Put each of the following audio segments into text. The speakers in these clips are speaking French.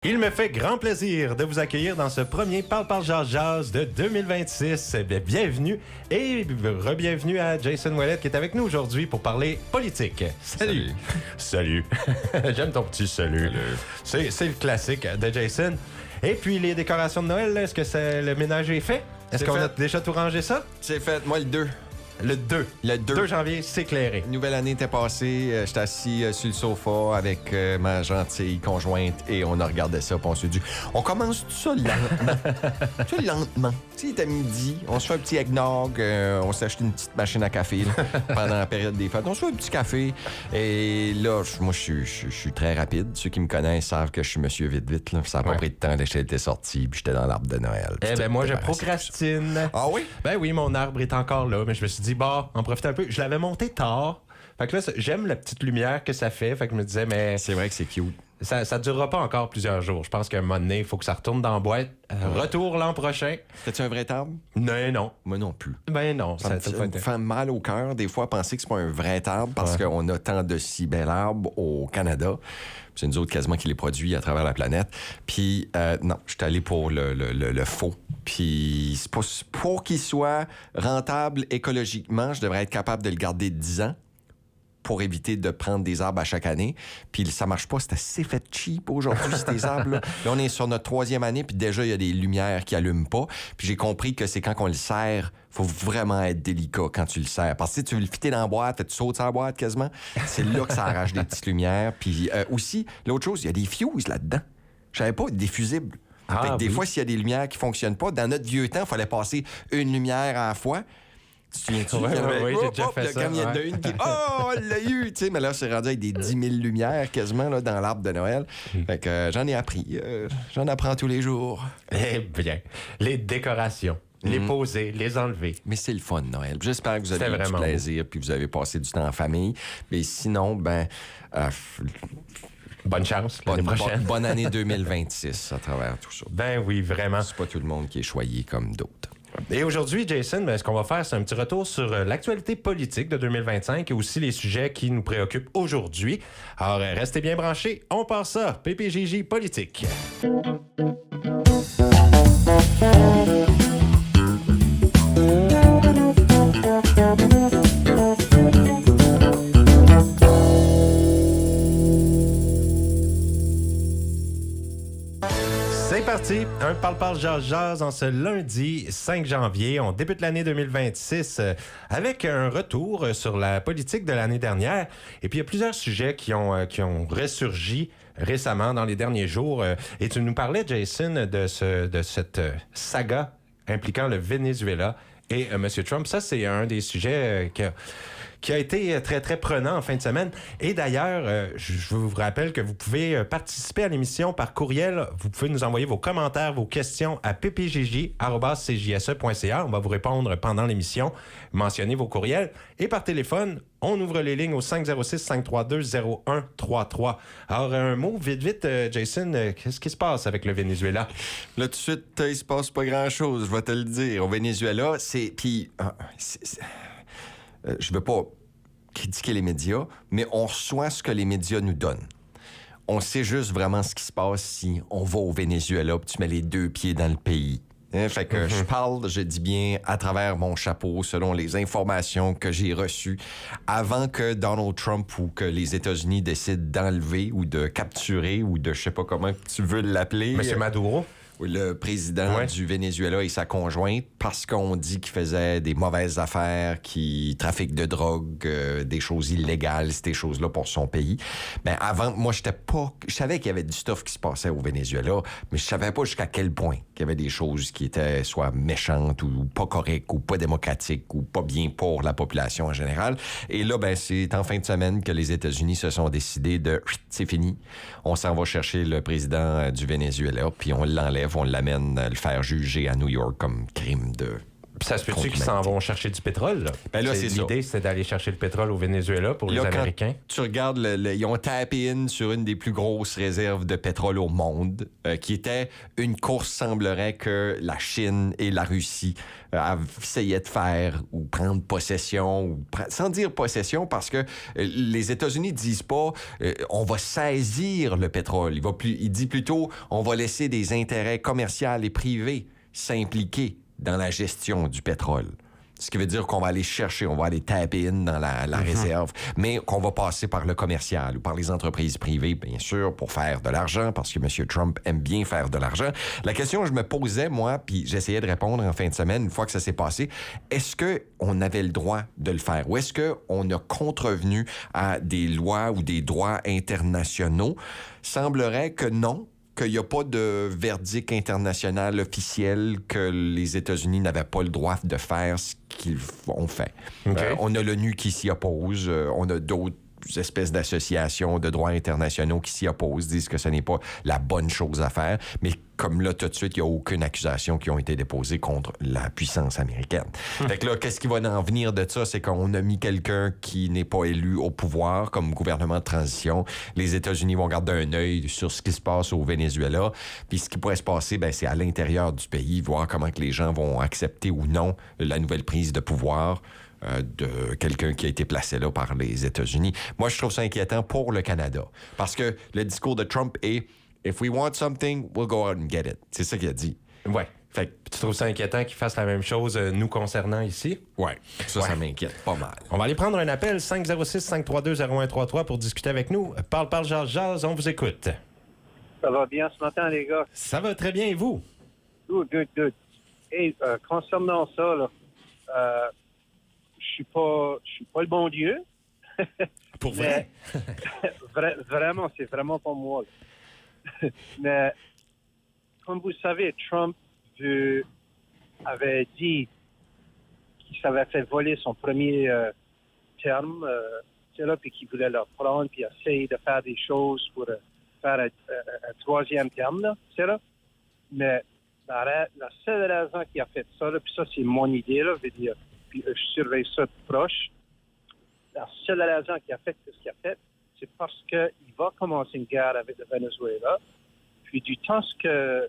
Il me fait grand plaisir de vous accueillir dans ce premier Parle Jazz de 2026. Bienvenue et re-bienvenue à Jason Ouellet qui est avec nous aujourd'hui pour parler politique. Salut! Salut! J'aime ton petit salut. C'est le classique de Jason. Et puis les décorations de Noël, est-ce que le ménage est fait? Est-ce qu'on a déjà tout rangé ça? C'est fait. Moi, le 2. Le 2. Le 2 janvier, c'est éclairé. Nouvelle année était passée. J'étais assis sur le sofa avec ma gentille conjointe et on a regardé ça. Puis on s'est dit, on commence tout ça lentement. Tu sais, lentement. Tu sais, il est à midi. On se fait un petit eggnog. On s'est acheté une petite machine à café là, pendant la période des fêtes. On se fait un petit café. Et là, moi, je suis très rapide. Ceux qui me connaissent savent que je suis monsieur vite. Là. Ça n'a pas pris de temps. J'étais sorti puis j'étais dans l'arbre de Noël. Eh bien, moi, je procrastine. Ah oui? Ben oui, mon arbre est encore là, mais je me suis dit, bah, en profite un peu. Je l'avais monté tard. Fait que là, j'aime la petite lumière que ça fait. Fait que je me disais, mais. C'est vrai que c'est cute. Ça durera pas encore plusieurs jours. Je pense qu'à un moment donné, il faut que ça retourne dans la boîte. Retour l'an prochain. T'as-tu un vrai arbre? Non. Moi non plus. Ben non. Ça me fait mal au cœur, des fois, penser que c'est pas un vrai arbre parce qu'on a tant de si bel arbres au Canada. C'est nous autres quasiment qui les produit à travers la planète. Puis, non, je suis allé pour le faux. Puis, c'est pour qu'il soit rentable écologiquement, je devrais être capable de le garder 10 ans pour éviter de prendre des arbres à chaque année. Puis ça marche pas, c'est assez fait cheap aujourd'hui, ces arbres-là. Là, on est sur notre 3e année, puis déjà, il y a des lumières qui allument pas. Puis j'ai compris que c'est quand on le serre, faut vraiment être délicat quand tu le serres. Parce que tu veux le fitter dans la boîte, tu sautes sur la boîte quasiment. C'est là que ça arrache des petites lumières. Puis aussi, l'autre chose, il y a des fuses là-dedans. Je savais pas, des fusibles. Des fois, s'il y a des lumières qui fonctionnent pas, dans notre vieux temps, il fallait passer une lumière à la fois. Tu te souviens-tu? Oui, j'ai déjà fait ça. Quand il y en a une qui... Oh, elle l'a eu! Tu sais, mais là, c'est rendu avec des 10 000 lumières quasiment là, dans l'arbre de Noël. Fait que j'en ai appris. J'en apprends tous les jours. Eh bien, les décorations. Les poser, les enlever. Mais c'est le fun, Noël. J'espère que vous avez eu du plaisir puis vous avez passé du temps en famille. Mais sinon, bonne chance l'année prochaine. Bonne année 2026 à travers tout ça. Ben oui, vraiment. C'est pas tout le monde qui est choyé comme d'autres. Et aujourd'hui, Jason, ce qu'on va faire, c'est un petit retour sur l'actualité politique de 2025 et aussi les sujets qui nous préoccupent aujourd'hui. Alors, restez bien branchés. On part ça. PPJJ Politique. C'est parti, un Parle Jazz en ce lundi 5 janvier. On débute l'année 2026 avec un retour sur la politique de l'année dernière. Et puis, il y a plusieurs sujets qui ont ressurgi récemment dans les derniers jours. Et tu nous parlais, Jason, de cette saga impliquant le Venezuela et M. Trump. Ça, c'est un des sujets qui a été très, très prenant en fin de semaine. Et d'ailleurs, je vous rappelle que vous pouvez participer à l'émission par courriel. Vous pouvez nous envoyer vos commentaires, vos questions à ppjj@cjse.ca. On va vous répondre pendant l'émission. Mentionnez vos courriels. Et par téléphone, on ouvre les lignes au 506-532-0133. Alors, un mot vite, Jason, qu'est-ce qui se passe avec le Venezuela? Là, tout de suite, il se passe pas grand-chose, je vais te le dire. Au Venezuela, je veux pas critiquer les médias, mais on reçoit ce que les médias nous donnent. On sait juste vraiment ce qui se passe si on va au Venezuela puis tu mets les 2 pieds dans le pays. Fait que je dis bien à travers mon chapeau, selon les informations que j'ai reçues, avant que Donald Trump ou que les États-Unis décident d'enlever ou de capturer ou de je sais pas comment tu veux l'appeler. Monsieur Maduro. Le président du Venezuela et sa conjointe, parce qu'on dit qu'il faisait des mauvaises affaires, qu'il trafique de drogue, des choses illégales, ces choses-là pour son pays. Mais avant, moi, je savais qu'il y avait du stuff qui se passait au Venezuela, mais je savais pas jusqu'à quel point qu'il y avait des choses qui étaient soit méchantes ou pas correctes ou pas démocratiques ou pas bien pour la population en général. Et là, c'est en fin de semaine que les États-Unis se sont décidés de « c'est fini, on s'en va chercher le président du Venezuela, puis on l'enlève, on l'amène le faire juger à New York comme crime de Puis ça se peut-tu qu'ils s'en vont chercher du pétrole? Là? Ben là, c'est l'idée, c'est d'aller chercher le pétrole au Venezuela pour les Américains. Tu regardes, ils ont tapé in sur une des plus grosses réserves de pétrole au monde, qui était une course, semblerait, que la Chine et la Russie essayaient de faire ou prendre possession, sans dire possession, parce que les États-Unis disent pas on va saisir le pétrole. Il dit plutôt on va laisser des intérêts commerciaux et privés s'impliquer dans la gestion du pétrole. Ce qui veut dire qu'on va aller chercher, on va aller taper in dans la réserve, mais qu'on va passer par le commercial ou par les entreprises privées, bien sûr, pour faire de l'argent, parce que M. Trump aime bien faire de l'argent. La question que je me posais, moi, puis j'essayais de répondre en fin de semaine, une fois que ça s'est passé, est-ce qu'on avait le droit de le faire? Ou est-ce qu'on a contrevenu à des lois ou des droits internationaux? Semblerait que non, qu'il n'y a pas de verdict international officiel, que les États-Unis n'avaient pas le droit de faire ce qu'ils ont fait. Okay. On a l'ONU qui s'y oppose, on a d'autres espèces d'associations de droits internationaux qui s'y opposent, disent que ce n'est pas la bonne chose à faire, mais comme là, tout de suite, il n'y a aucune accusation qui a été déposée contre la puissance américaine. Fait que là, qu'est-ce qui va en venir de ça? C'est qu'on a mis quelqu'un qui n'est pas élu au pouvoir comme gouvernement de transition. Les États-Unis vont garder un œil sur ce qui se passe au Venezuela. Puis ce qui pourrait se passer, c'est à l'intérieur du pays, voir comment que les gens vont accepter ou non la nouvelle prise de pouvoir de quelqu'un qui a été placé là par les États-Unis. Moi, je trouve ça inquiétant pour le Canada. Parce que le discours de Trump est « If we want something, we'll go out and get it ». C'est ça qu'il a dit. Ouais. Fait que tu trouves ça inquiétant qu'ils fassent la même chose nous concernant ici? Ouais. Ça m'inquiète pas mal. On va aller prendre un appel 506-532-0133 pour discuter avec nous. Parle, jase, on vous écoute. Ça va bien ce matin, les gars? Ça va très bien, et vous? Good. Et concernant ça, là, je suis pas le bon Dieu. Pour vrai? Vraiment, c'est vraiment pas moi. Mais comme vous savez, Trump avait dit qu'il s'avait fait voler son premier terme, puis qu'il voulait le prendre puis essayer de faire des choses pour faire un troisième terme, là. Mais la seule raison qu'il a fait ça, puis ça c'est mon idée, là, je veux dire, puis je surveille ça de proche. La seule raison qu'il a fait ce qu'il a fait, c'est parce qu'il va commencer une guerre avec le Venezuela. Puis du temps que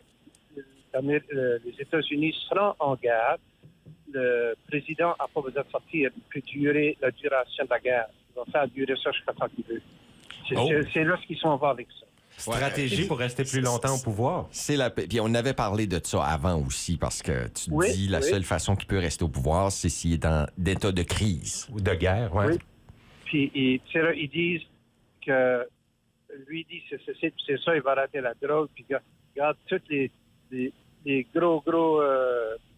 les États-Unis seront en guerre, le président n'a pas besoin de sortir. Il peut durer la duration de la guerre. Il va faire durer ça jusqu'à temps qu'il veut. C'est là ce qu'ils s'en va avec ça. Stratégie pour rester plus longtemps au pouvoir. Puis on avait parlé de ça avant aussi, parce que tu dis la seule façon qu'il peut rester au pouvoir, c'est s'il est dans d'état de crise. Ou de guerre, oui. Puis ils disent que lui dit c'est ça, il va arrêter la drogue, puis regarde tous les gros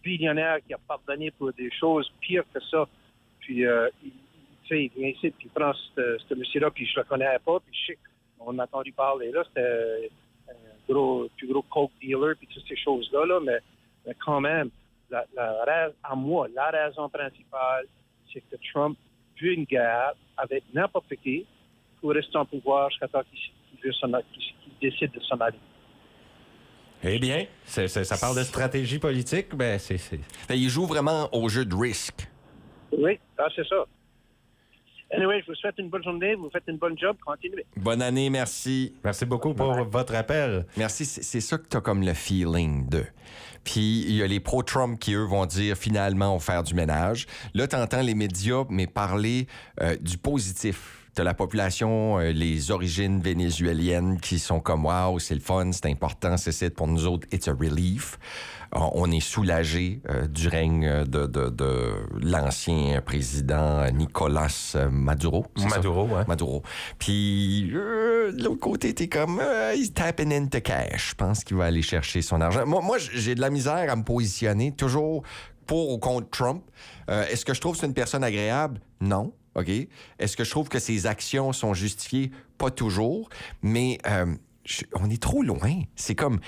billionnaires qui ont pardonné pour des choses pires que ça. Puis il vient ici, puis il prend ce monsieur-là, puis je le connais pas, puis je sais on a entendu parler, là, c'était un plus gros coke dealer, puis toutes ces choses-là, là, mais quand même, la raison principale, c'est que Trump veut une guerre avec n'importe qui pour rester en pouvoir jusqu'à temps qu'il décide de s'en aller. Eh bien, ça parle de stratégie politique, ben c'est... Il joue vraiment au jeu de risque. Oui, c'est ça. Anyway, je vous souhaite une bonne journée, vous faites une bonne job, continuez. Bonne année, merci. Merci beaucoup pour votre appel. Merci, c'est ça que tu as comme le feeling de. Puis il y a les pro-Trump qui, eux, vont dire finalement on va faire du ménage. Là, tu entends les médias, mais parler du positif. T'as la population, les origines vénézuéliennes qui sont comme « Wow, c'est le fun, c'est important, c'est pour nous autres, it's a relief ». On est soulagé du règne de l'ancien président Nicolas Maduro. Maduro, oui. Maduro. Puis, de l'autre côté, t'es comme, he's tapping into cash. Je pense qu'il va aller chercher son argent. Moi, j'ai de la misère à me positionner toujours pour ou contre Trump. Est-ce que je trouve que c'est une personne agréable? Non. OK? Est-ce que je trouve que ses actions sont justifiées? Pas toujours. Mais on est trop loin. C'est comme...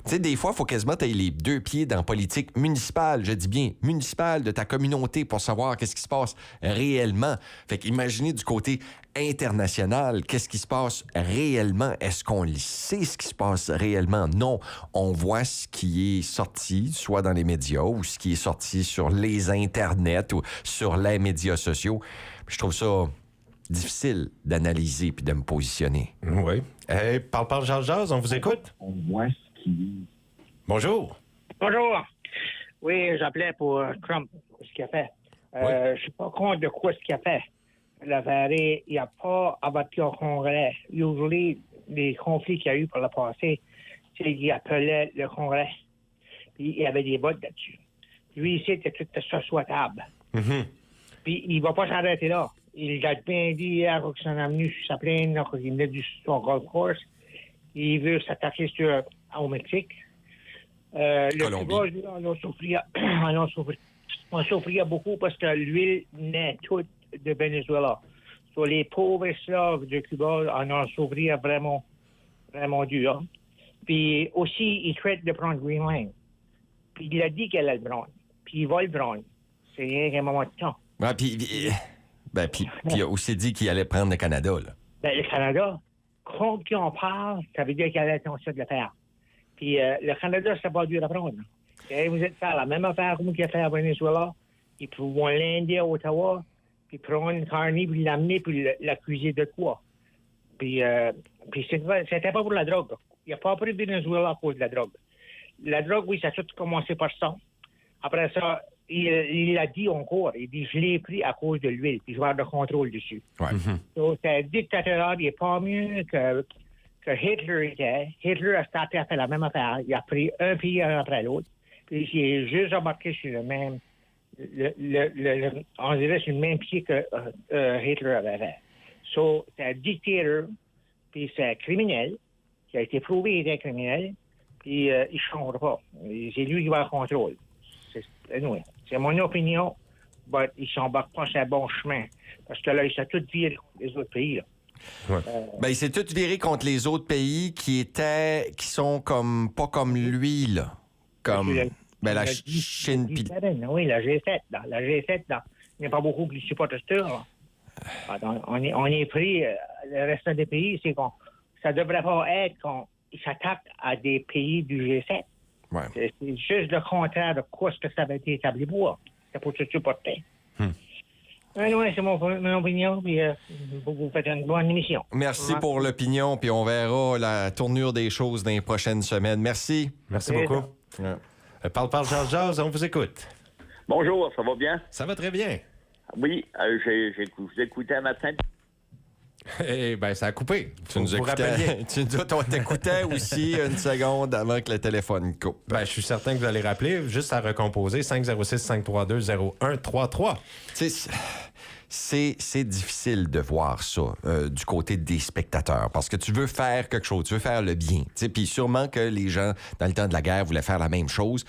Tu sais, des fois, il faut quasiment que tu aies les deux pieds dans la politique municipale, je dis bien municipale, de ta communauté pour savoir qu'est-ce qui se passe réellement. Fait qu'imaginez du côté international, qu'est-ce qui se passe réellement? Est-ce qu'on sait ce qui se passe réellement? Non. On voit ce qui est sorti, soit dans les médias ou ce qui est sorti sur les internets ou sur les médias sociaux. Je trouve ça difficile d'analyser puis de me positionner. Oui. Hey, parle, jase, on vous écoute? On voit ce qui... Bonjour. Bonjour. Oui, j'appelais pour Trump, ce qu'il a fait. Je suis pas contre de quoi ce qu'il a fait. L'affaire est, il n'y a pas abattu au Congrès. Usually, les conflits qu'il y a eu par le passé, c'est qu'il appelait le Congrès. Puis il y avait des votes là-dessus. Lui, ici, c'était tout ça souhaitable. Mm-hmm. Puis il va pas s'arrêter là. Il a bien dit hier qu'il s'en est venu sur sa plaine, qu'il venait du son golf course. Il veut s'attaquer au Mexique. Colombie. Le Cuba, on souffrait beaucoup parce que l'huile naît toute de Venezuela. Sur les pauvres esclaves de Cuba, on en souffrait vraiment, vraiment dur. Puis aussi, il traite de prendre Greenland. Puis il a dit qu'elle allait le prendre. Puis il va le prendre. C'est rien qu'un moment de temps. Ouais, puis il a aussi dit qu'il allait prendre le Canada, là. Ben, le Canada, contre qui on parle, ça veut dire qu'il a l'intention de le faire. Puis le Canada, c'est pas dur à prendre. Et vous êtes faire la même affaire comme qu'il a fait à Venezuela. Ils vont l'Indien à Ottawa, puis prendre Carney, puis l'amener, puis l'accuser de quoi. Puis c'était pas pour la drogue. Il n'a pas pris Venezuela à cause de la drogue. La drogue, oui, ça a tout commencé par ça. Après ça, il a dit encore, il dit, je l'ai pris à cause de l'huile, puis je vais avoir le contrôle dessus. Ouais. Donc, c'est un dictateur, il n'est pas mieux que Hitler était. Hitler a starté à faire la même affaire. Il a pris un pays après l'autre, puis il est juste embarqué sur le même, on dirait sur le même pied que Hitler avait fait. So, c'est un dictateur, puis c'est un criminel, qui a été prouvé qu'il était criminel, puis il ne changera pas. C'est lui qui va le contrôle. Anyway, c'est mon opinion, mais il ne s'embarque pas sur un bon chemin. Parce que là, il s'est tout viré les autres pays. Là. Ouais. Ben, il s'est tout viré contre les autres pays qui sont comme pas comme lui, là. Comme la Chine. Oui, la G7. La G7, il n'y a pas beaucoup qui supportent ça. On est pris, le reste des pays, c'est qu'on ça devrait pas être qu'on s'attaque à des pays du G7. Ouais. C'est juste le contraire de quoi ce que ça avait été établi pour. C'est pour se supporter. Oui, c'est mon opinion, puis vous faites une bonne émission. Merci pour l'opinion, puis on verra la tournure des choses dans les prochaines semaines. Merci. Merci beaucoup. Parle, jase, on vous écoute. Bonjour, ça va bien? Ça va très bien. Oui, je vous écoutais un matin. Eh bien, ça a coupé. Tu nous écoutais. Tu t'écoutais aussi une seconde avant que le téléphone coupe. Ben, je suis certain que vous allez rappeler, juste à recomposer 506-532-0133. Tu sais, c'est difficile de voir ça du côté des spectateurs parce que tu veux faire quelque chose, tu veux faire le bien. Puis sûrement que les gens, dans le temps de la guerre, voulaient faire la même chose.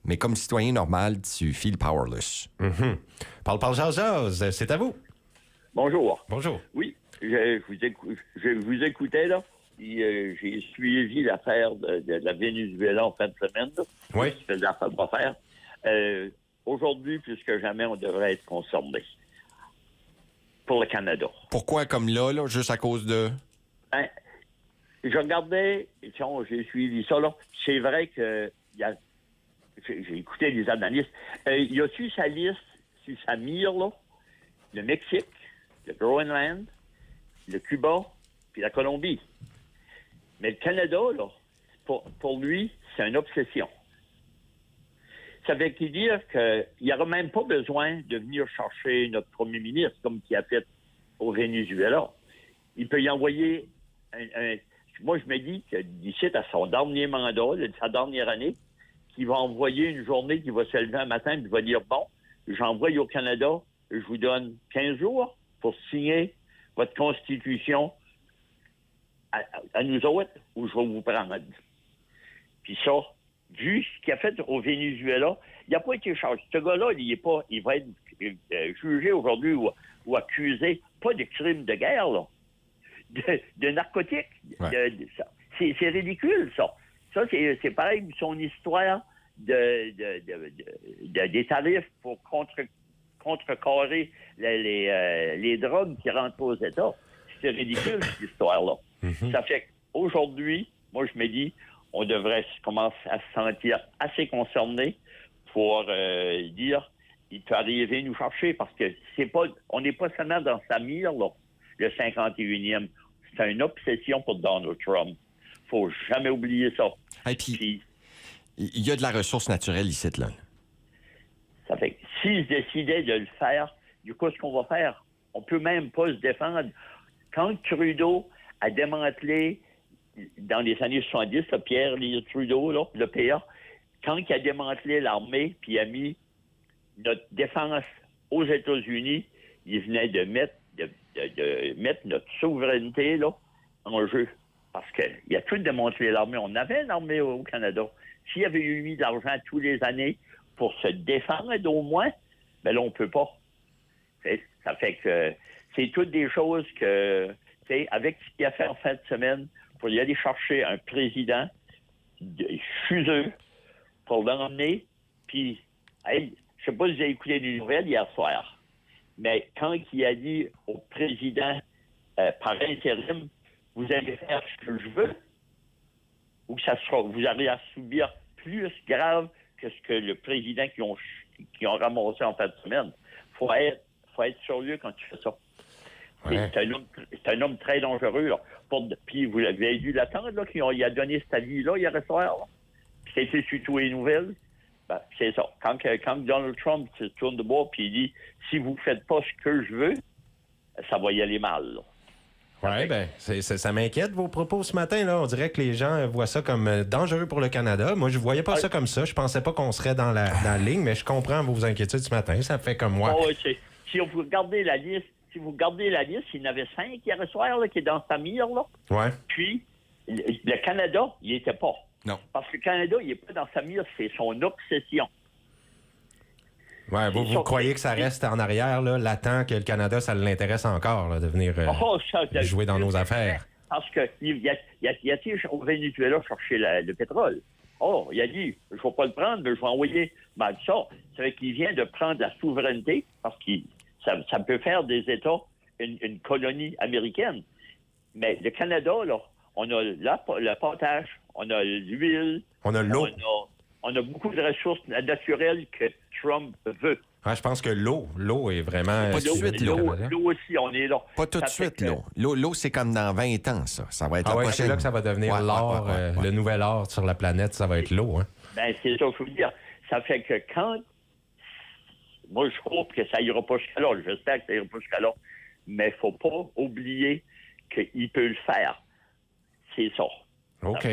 Mais comme citoyen normal, tu feels powerless. Mm-hmm. Parle, jase, c'est à vous. Bonjour. Bonjour. Oui, je vous écoutais, là. J'ai suivi l'affaire de la Venezuela en fin de semaine, là. Oui. Ce que l'affaire va faire. Aujourd'hui, plus que jamais, on devrait être concerné pour le Canada. Pourquoi comme là, juste à cause de... Ben, je regardais, j'ai suivi ça, là. C'est vrai que j'ai écouté les analystes. Y a-tu sa liste, sur sa mire, là? Le Mexique, le Groenland, le Cuba, puis la Colombie. Mais le Canada, là, pour lui, c'est une obsession. Ça veut dire qu'il n'y aura même pas besoin de venir chercher notre premier ministre, comme il a fait au Venezuela. Il peut y envoyer moi, je me dis que d'ici à son dernier mandat, sa dernière année, qu'il va envoyer une journée qui va se lever un matin et il va dire, bon, j'envoie au Canada, je vous donne 15 jours pour signer votre constitution à nous autres, ou je vais vous prendre. Puis ça, vu ce qu'il a fait au Venezuela, il n'a pas été chargé. Ce gars-là, il va être jugé aujourd'hui ou accusé, pas de crime de guerre, là, de narcotiques. Ouais. C'est ridicule, ça. Ça, c'est pareil, son histoire des tarifs pour contrecarrer les drogues qui rentrent aux États. C'est ridicule, cette histoire-là. Ça fait qu'aujourd'hui, moi, je me dis, on devrait commencer à se sentir assez concerné pour dire, il peut arriver nous chercher, parce que on n'est pas seulement dans sa mire, là, le 51e. C'est une obsession pour Donald Trump. Faut jamais oublier ça. Et puis, il y a de la ressource naturelle ici, là. Ça fait que s'ils décidaient de le faire, du coup, ce qu'on va faire, on peut même pas se défendre. Quand Trudeau a démantelé, dans les années 70, là, Pierre Trudeau, là, le PA, quand il a démantelé l'armée puis a mis notre défense aux États-Unis, il venait de mettre notre souveraineté là, en jeu. Parce qu'il a tout démantelé l'armée. On avait une armée au Canada. S'il y avait eu mis de l'argent tous les années pour se défendre au moins, ben là, on peut pas. Ça fait que c'est toutes des choses que, avec ce qu'il a fait en fin de semaine, pour y aller chercher un président fuseux pour l'emmener, puis, hey, je sais pas si vous avez écouté les nouvelles hier soir, mais quand il a dit au président par intérim, vous allez faire ce que je veux, ou que vous allez à subir plus grave que ce que le président qui ont ramassé en fin de semaine. Faut être sérieux quand tu fais ça. Ouais. C'est un homme très dangereux. Là. Puis vous avez dû l'attendre, là, il a donné cet avis-là hier soir. Là. Puis c'était sur tous les nouvelles. Ben, c'est ça. Quand Donald Trump se tourne de bord puis il dit « Si vous ne faites pas ce que je veux, ça va y aller mal. » Oui, bien, ça m'inquiète, vos propos ce matin. Là. On dirait que les gens voient ça comme dangereux pour le Canada. Moi, je ne voyais pas ça comme ça. Je pensais pas qu'on serait dans la ligne, mais je comprends vos inquiétudes ce matin. Ça fait comme moi. Oh, si vous regardez la liste, il y en avait 5 hier soir là, qui est dans sa mire. Là. Ouais. Puis, le Canada, il n'y était pas. Non. Parce que le Canada, il n'est pas dans sa mire, c'est son obsession. Ouais, vous croyez que ça reste en arrière, là, latent, que le Canada, ça l'intéresse encore, là, de venir jouer dans nos affaires? Parce qu'il a été au Venezuela chercher le pétrole. Oh, il a dit, je ne vais pas le prendre, mais je vais envoyer ça. C'est vrai qu'il vient de prendre la souveraineté, parce que ça peut faire des États une colonie américaine. Mais le Canada, là, on a le potage, on a l'huile, on a l'eau. On a beaucoup de ressources naturelles que Trump veut. Ah, je pense que l'eau est vraiment... Pas tout de suite, l'eau. L'eau aussi, on est là. Pas tout de suite, l'eau. L'eau, c'est comme dans 20 ans, ça. Ça va être la prochaine. C'est là que ça va devenir l'or, le nouvel or sur la planète, ça va être l'eau. Hein? Ben, c'est ça qu'il faut dire. Ça fait que quand... Moi, je crois que ça ira pas jusqu'à là. J'espère que ça ira pas jusqu'à là. Mais il ne faut pas oublier qu'il peut le faire. C'est ça. OK.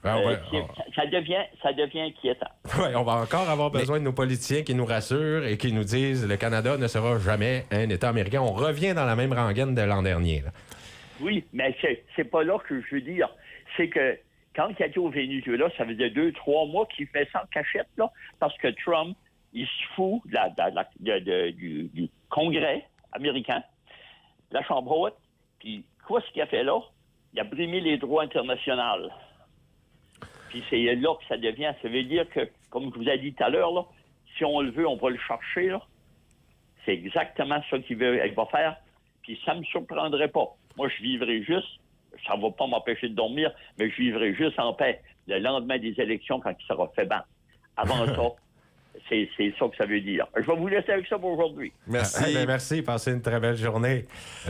Ça devient inquiétant. Oui, on va encore avoir besoin de nos politiciens qui nous rassurent et qui nous disent le Canada ne sera jamais un État américain. On revient dans la même rengaine de l'an dernier. Là. Oui, mais c'est pas là que je veux dire. C'est que quand il a été au Venezuela, ça faisait 2-3 mois qu'il fait ça en cachette, là, parce que Trump, il se fout du Congrès américain, la Chambre haute, puis quoi ce qu'il a fait là? Il a brimé les droits internationaux. Puis c'est là que ça devient. Ça veut dire que, comme je vous ai dit tout à l'heure, là, si on le veut, on va le chercher. Là. C'est exactement ça qu'il va faire. Puis ça ne me surprendrait pas. Moi, je vivrai juste, ça ne va pas m'empêcher de dormir, mais je vivrai juste en paix le lendemain des élections quand il sera fait battre. Avant ça, c'est ça que ça veut dire. Je vais vous laisser avec ça pour aujourd'hui. Merci. Merci. Passez une très belle journée.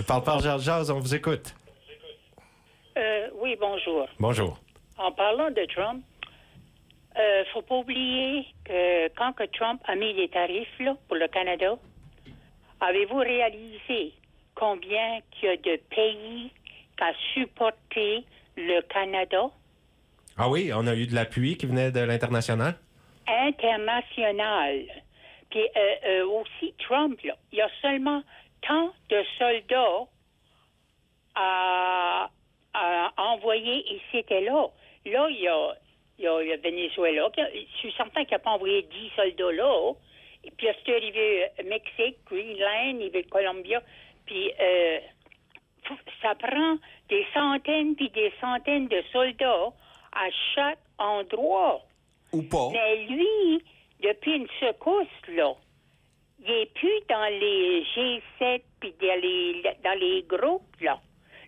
Parle Jazz, on vous écoute. Oui, bonjour. Bonjour. En parlant de Trump, faut pas oublier que quand que Trump a mis les tarifs là, pour le Canada, avez-vous réalisé combien qu'il y a de pays qui ont supporté le Canada? Ah oui, on a eu de l'appui qui venait de l'international? International. Puis aussi, Trump, là, il y a seulement tant de soldats à envoyer ici et là. Là, il y a le Venezuela. Je suis certain qu'il n'a pas envoyé 10 soldats là. Et puis, c'est arrivé Mexique, Greenland, il y avait Colombia. Puis, ça prend des centaines puis des centaines de soldats à chaque endroit. Ou pas. Mais lui, depuis une secousse, là, il n'est plus dans les G7 puis dans les groupes, là.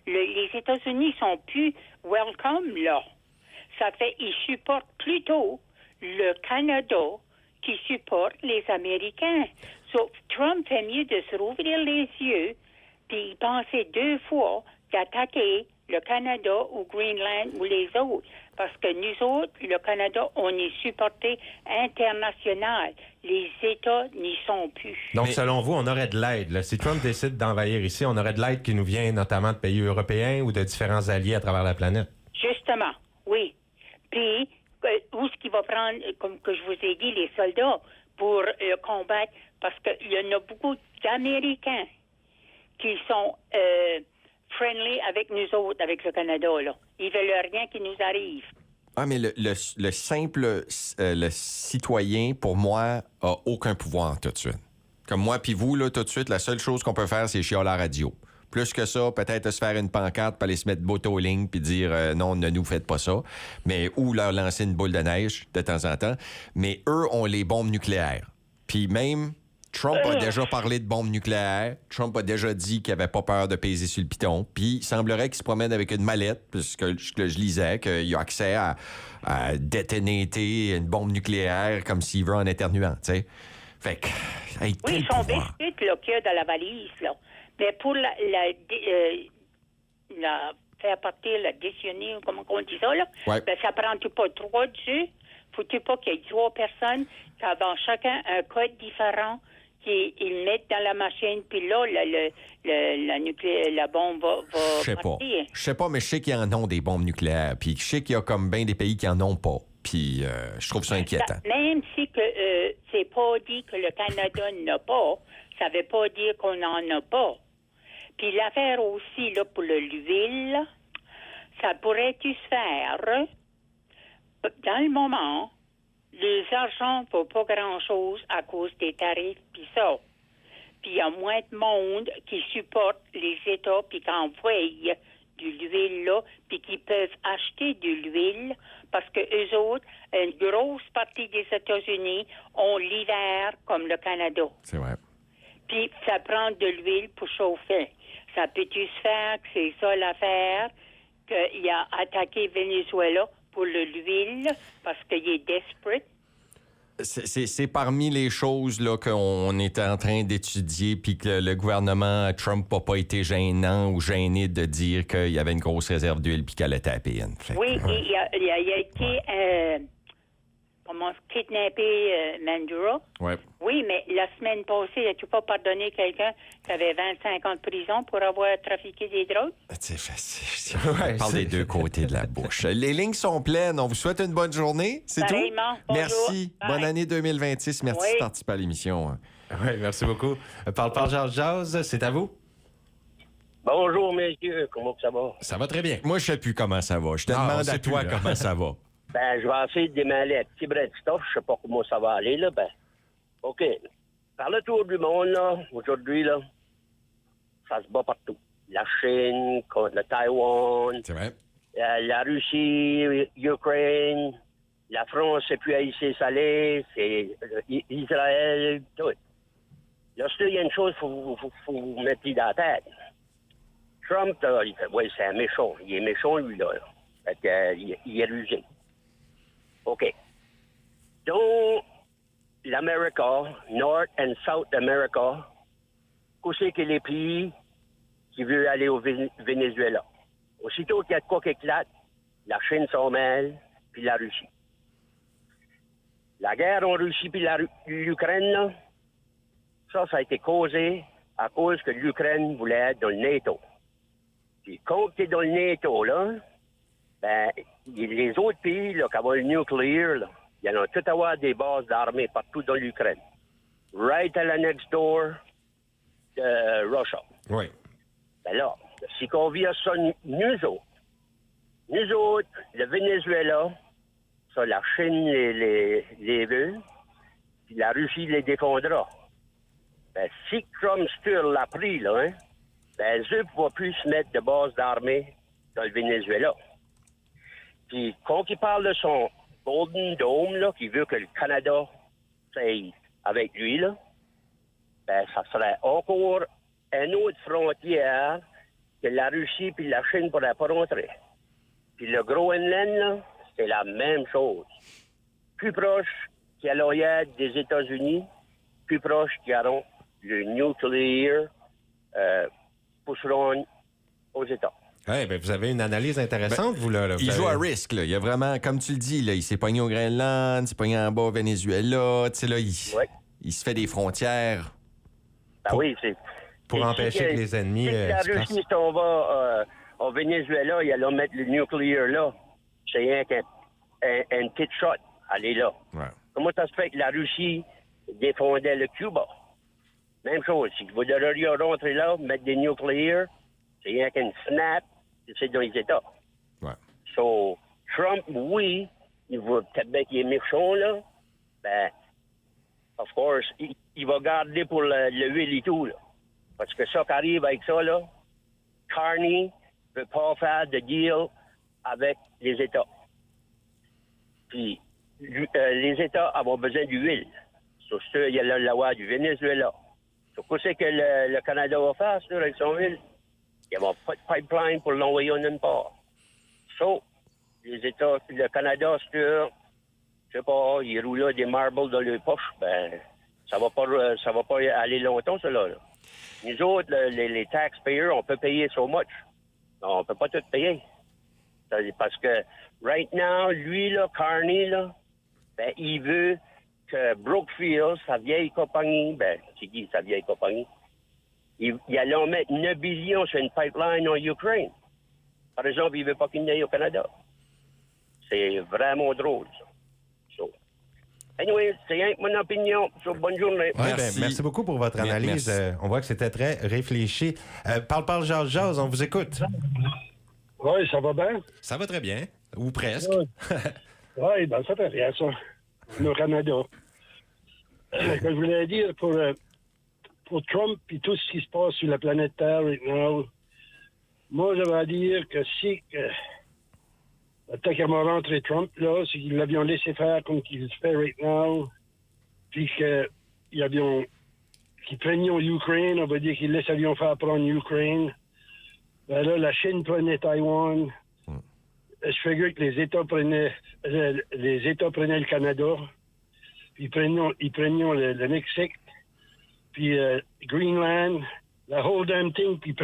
Les États-Unis sont plus welcome, là. Ça fait, ils supportent plutôt le Canada qui supporte les Américains. So, Trump fait mieux de se rouvrir les yeux puis penser 2 fois d'attaquer le Canada ou Greenland ou les autres. Parce que nous autres, le Canada, on est supporté international. Les États n'y sont plus. Donc, selon vous, on aurait de l'aide. Là. Si Trump décide d'envahir ici, on aurait de l'aide qui nous vient notamment de pays européens ou de différents alliés à travers la planète. Justement, oui. Puis, où est-ce qu'il va prendre, comme que je vous ai dit, les soldats pour combattre? Parce qu'il y en a beaucoup d'Américains qui sont friendly avec nous autres, avec le Canada, là. Ils veulent rien qui nous arrive. Ah, mais le simple le citoyen, pour moi, a aucun pouvoir tout de suite. Comme moi puis vous, là, tout de suite, la seule chose qu'on peut faire, c'est chialer à la radio. Plus que ça, peut-être se faire une pancarte, puis aller se mettre botte aux lignes, puis dire non, ne nous faites pas ça. Mais ou leur lancer une boule de neige de temps en temps. Mais eux ont les bombes nucléaires. Puis même Trump a déjà parlé de bombes nucléaires. Trump a déjà dit qu'il n'avait pas peur de peser sur le piton. Puis il semblerait qu'il se promène avec une mallette, puisque je lisais qu'il a accès à détoner une bombe nucléaire comme s'il veut en éternuant, tu sais. Fait que, hey, oui, son biscuit, là, qu'il y a dans la valise, là. Mais pour la faire partir, la décisionner, comment on dit ça, là, ouais. Ben, ça prend pas 3 dessus. Faut-il pas qu'il y ait 3 personnes qui ont chacun un code différent qu'ils mettent dans la machine, puis là, la bombe va partir. Je sais pas, mais je sais qu'il y en a des bombes nucléaires, puis je sais qu'il y a comme bien des pays qui en ont pas. Puis je trouve ça inquiétant. Même si que c'est pas dit que le Canada n'a pas, ça veut pas dire qu'on n'en a pas. Puis l'affaire aussi, là, pour l'huile, ça pourrait-tu se faire? Dans le moment, les argent ne vaut pas grand-chose à cause des tarifs, puis ça. Puis il y a moins de monde qui supporte les États, puis qui envoient de l'huile là, puis qui peuvent acheter de l'huile, parce que eux autres, une grosse partie des États-Unis ont l'hiver comme le Canada. C'est vrai. Puis ça prend de l'huile pour chauffer. Ça peut-tu se faire que c'est ça l'affaire, qu'il a attaqué Venezuela pour l'huile parce qu'il est desperate? C'est parmi les choses là, qu'on était en train d'étudier, puis que le gouvernement Trump n'a pas été gênant ou gêné de dire qu'il y avait une grosse réserve d'huile puis qu'elle était à payer. Oui, il a été kidnappé Mandura. Ouais. Oui, mais la semaine passée, as-tu pas pardonné quelqu'un qui avait 25 ans de prison pour avoir trafiqué des drogues? C'est facile. On parle des deux côtés de la bouche. Les lignes sont pleines. On vous souhaite une bonne journée. C'est tout? Merci. Bye. Bonne année 2026. Merci de participer à l'émission. Oui, merci beaucoup. Parle Jazz, c'est à vous. Bonjour, messieurs. Comment ça va? Ça va très bien. Moi, je sais plus comment ça va. Je te demande à toi comment ça va. Ben, je vais essayer de démêler un petit brin de stuff. Je sais pas comment ça va aller, là. Ben, OK. Par le tour du monde, là, aujourd'hui, là, ça se bat partout. La Chine contre le Taïwan. C'est vrai. La Russie, l'Ukraine. La France, c'est plus haïssé salé. C'est Israël, tout. Là, il y a une chose qu'il faut vous mettre dans la tête. Trump, là, il fait, ouais, c'est un méchant. Il est méchant, lui, là. Fait que, il est rusé. OK. Dans l'Amérique, North and South America, où c'est que les pays qui veulent aller au Venezuela? Aussitôt qu'il y a de quoi qui éclate, la Chine s'en mêle, puis la Russie. La guerre en Russie puis l'Ukraine, là, ça a été causé à cause que l'Ukraine voulait être dans le NATO. Puis quand tu es dans le NATO, là, ben, les autres pays là, qui ont le nucléaire, là, ils ont tout à avoir des bases d'armée partout dans l'Ukraine. Right à la next door de Russia. Oui. Ben là, si qu'on vit à ça, nous autres, le Venezuela, ça, la Chine les veut, puis la Russie les défendra. Ben, si Trump l'a pris, là, hein, ben, eux ne pourront plus se mettre de base d'armée dans le Venezuela. Puis quand il parle de son Golden Dome, là, qui veut que le Canada soit avec lui, là, ben, ça serait encore une autre frontière que la Russie puis la Chine ne pourraient pas rentrer. Puis le Groenland, là, c'est la même chose. Plus proche qu'il y a l'oreillette des États-Unis, plus proche qu'il y aura le nucléaire pousseront aux États. Ouais, ben, vous avez une analyse intéressante, vous, là. Il joue à risque, là. Il y a vraiment, comme tu le dis, là, il s'est pogné au Groenland, il s'est pogné en bas au Venezuela. Tu sais, là, il se fait des frontières. Ben oui, c'est... Pour empêcher que les ennemis... Si la Russie s'en va au Venezuela, il allait mettre le nucléaire là. C'est rien qu'un petit shot. Allez là. Ouais. Comment ça se fait que la Russie défendait le Cuba? Même chose. Si vous voudriez rentrer là, mettre des nucléaires, c'est rien qu'un snap, c'est dans les États. Ouais. So, Trump, oui, il va peut-être qu'il est méchant, là. Ben, of course, il va garder pour le huile et tout, là. Parce que ça qui arrive avec ça, là, Carney ne veut pas faire de deal avec les États. Puis, les États ont besoin d'huile. Sur ce, il y a la loi du Venezuela. Sur quoi c'est que le Canada va faire, ça, avec son huile? Il n'y a pas de pipeline pour l'envoyer nulle part. So, les États, le Canada, je sais pas, ils roulent là des marbles dans les poches, ben, ça va pas aller longtemps, cela, là. Nous autres, les taxpayers, on peut payer so much. Non, on peut pas tout payer. Parce que, right now, lui, là, Carney, là, ben, il veut que Brookfield, sa vieille compagnie, sa vieille compagnie, il allait en mettre 9 billions sur une pipeline en Ukraine. Par exemple, il veut pas qu'il n'aille au Canada. C'est vraiment drôle, ça. So, anyway, c'est rien que mon opinion. So, bonne journée. Ouais, merci beaucoup pour votre analyse. On voit que c'était très réfléchi. Parle, jase, on vous écoute. Oui, ça va bien? Ça va très bien. Ou presque. Oui, ben ça fait rien, ça. Au Canada. Ce que je voulais dire pour Trump et tout ce qui se passe sur la planète Terre maintenant, moi, je vais dire que si... tant qu'il m'a rentré Trump, là, c'est qu'ils l'avions laissé faire comme qu'il se fait right now, puis qu'ils prenaient l'Ukraine, on va dire qu'ils laisserions faire prendre l'Ukraine. Ben là, la Chine prenait Taïwan. Je figure que les États prenaient le Canada, puis ils prenaient le Mexique, puis Greenland, la whole damn thing, puis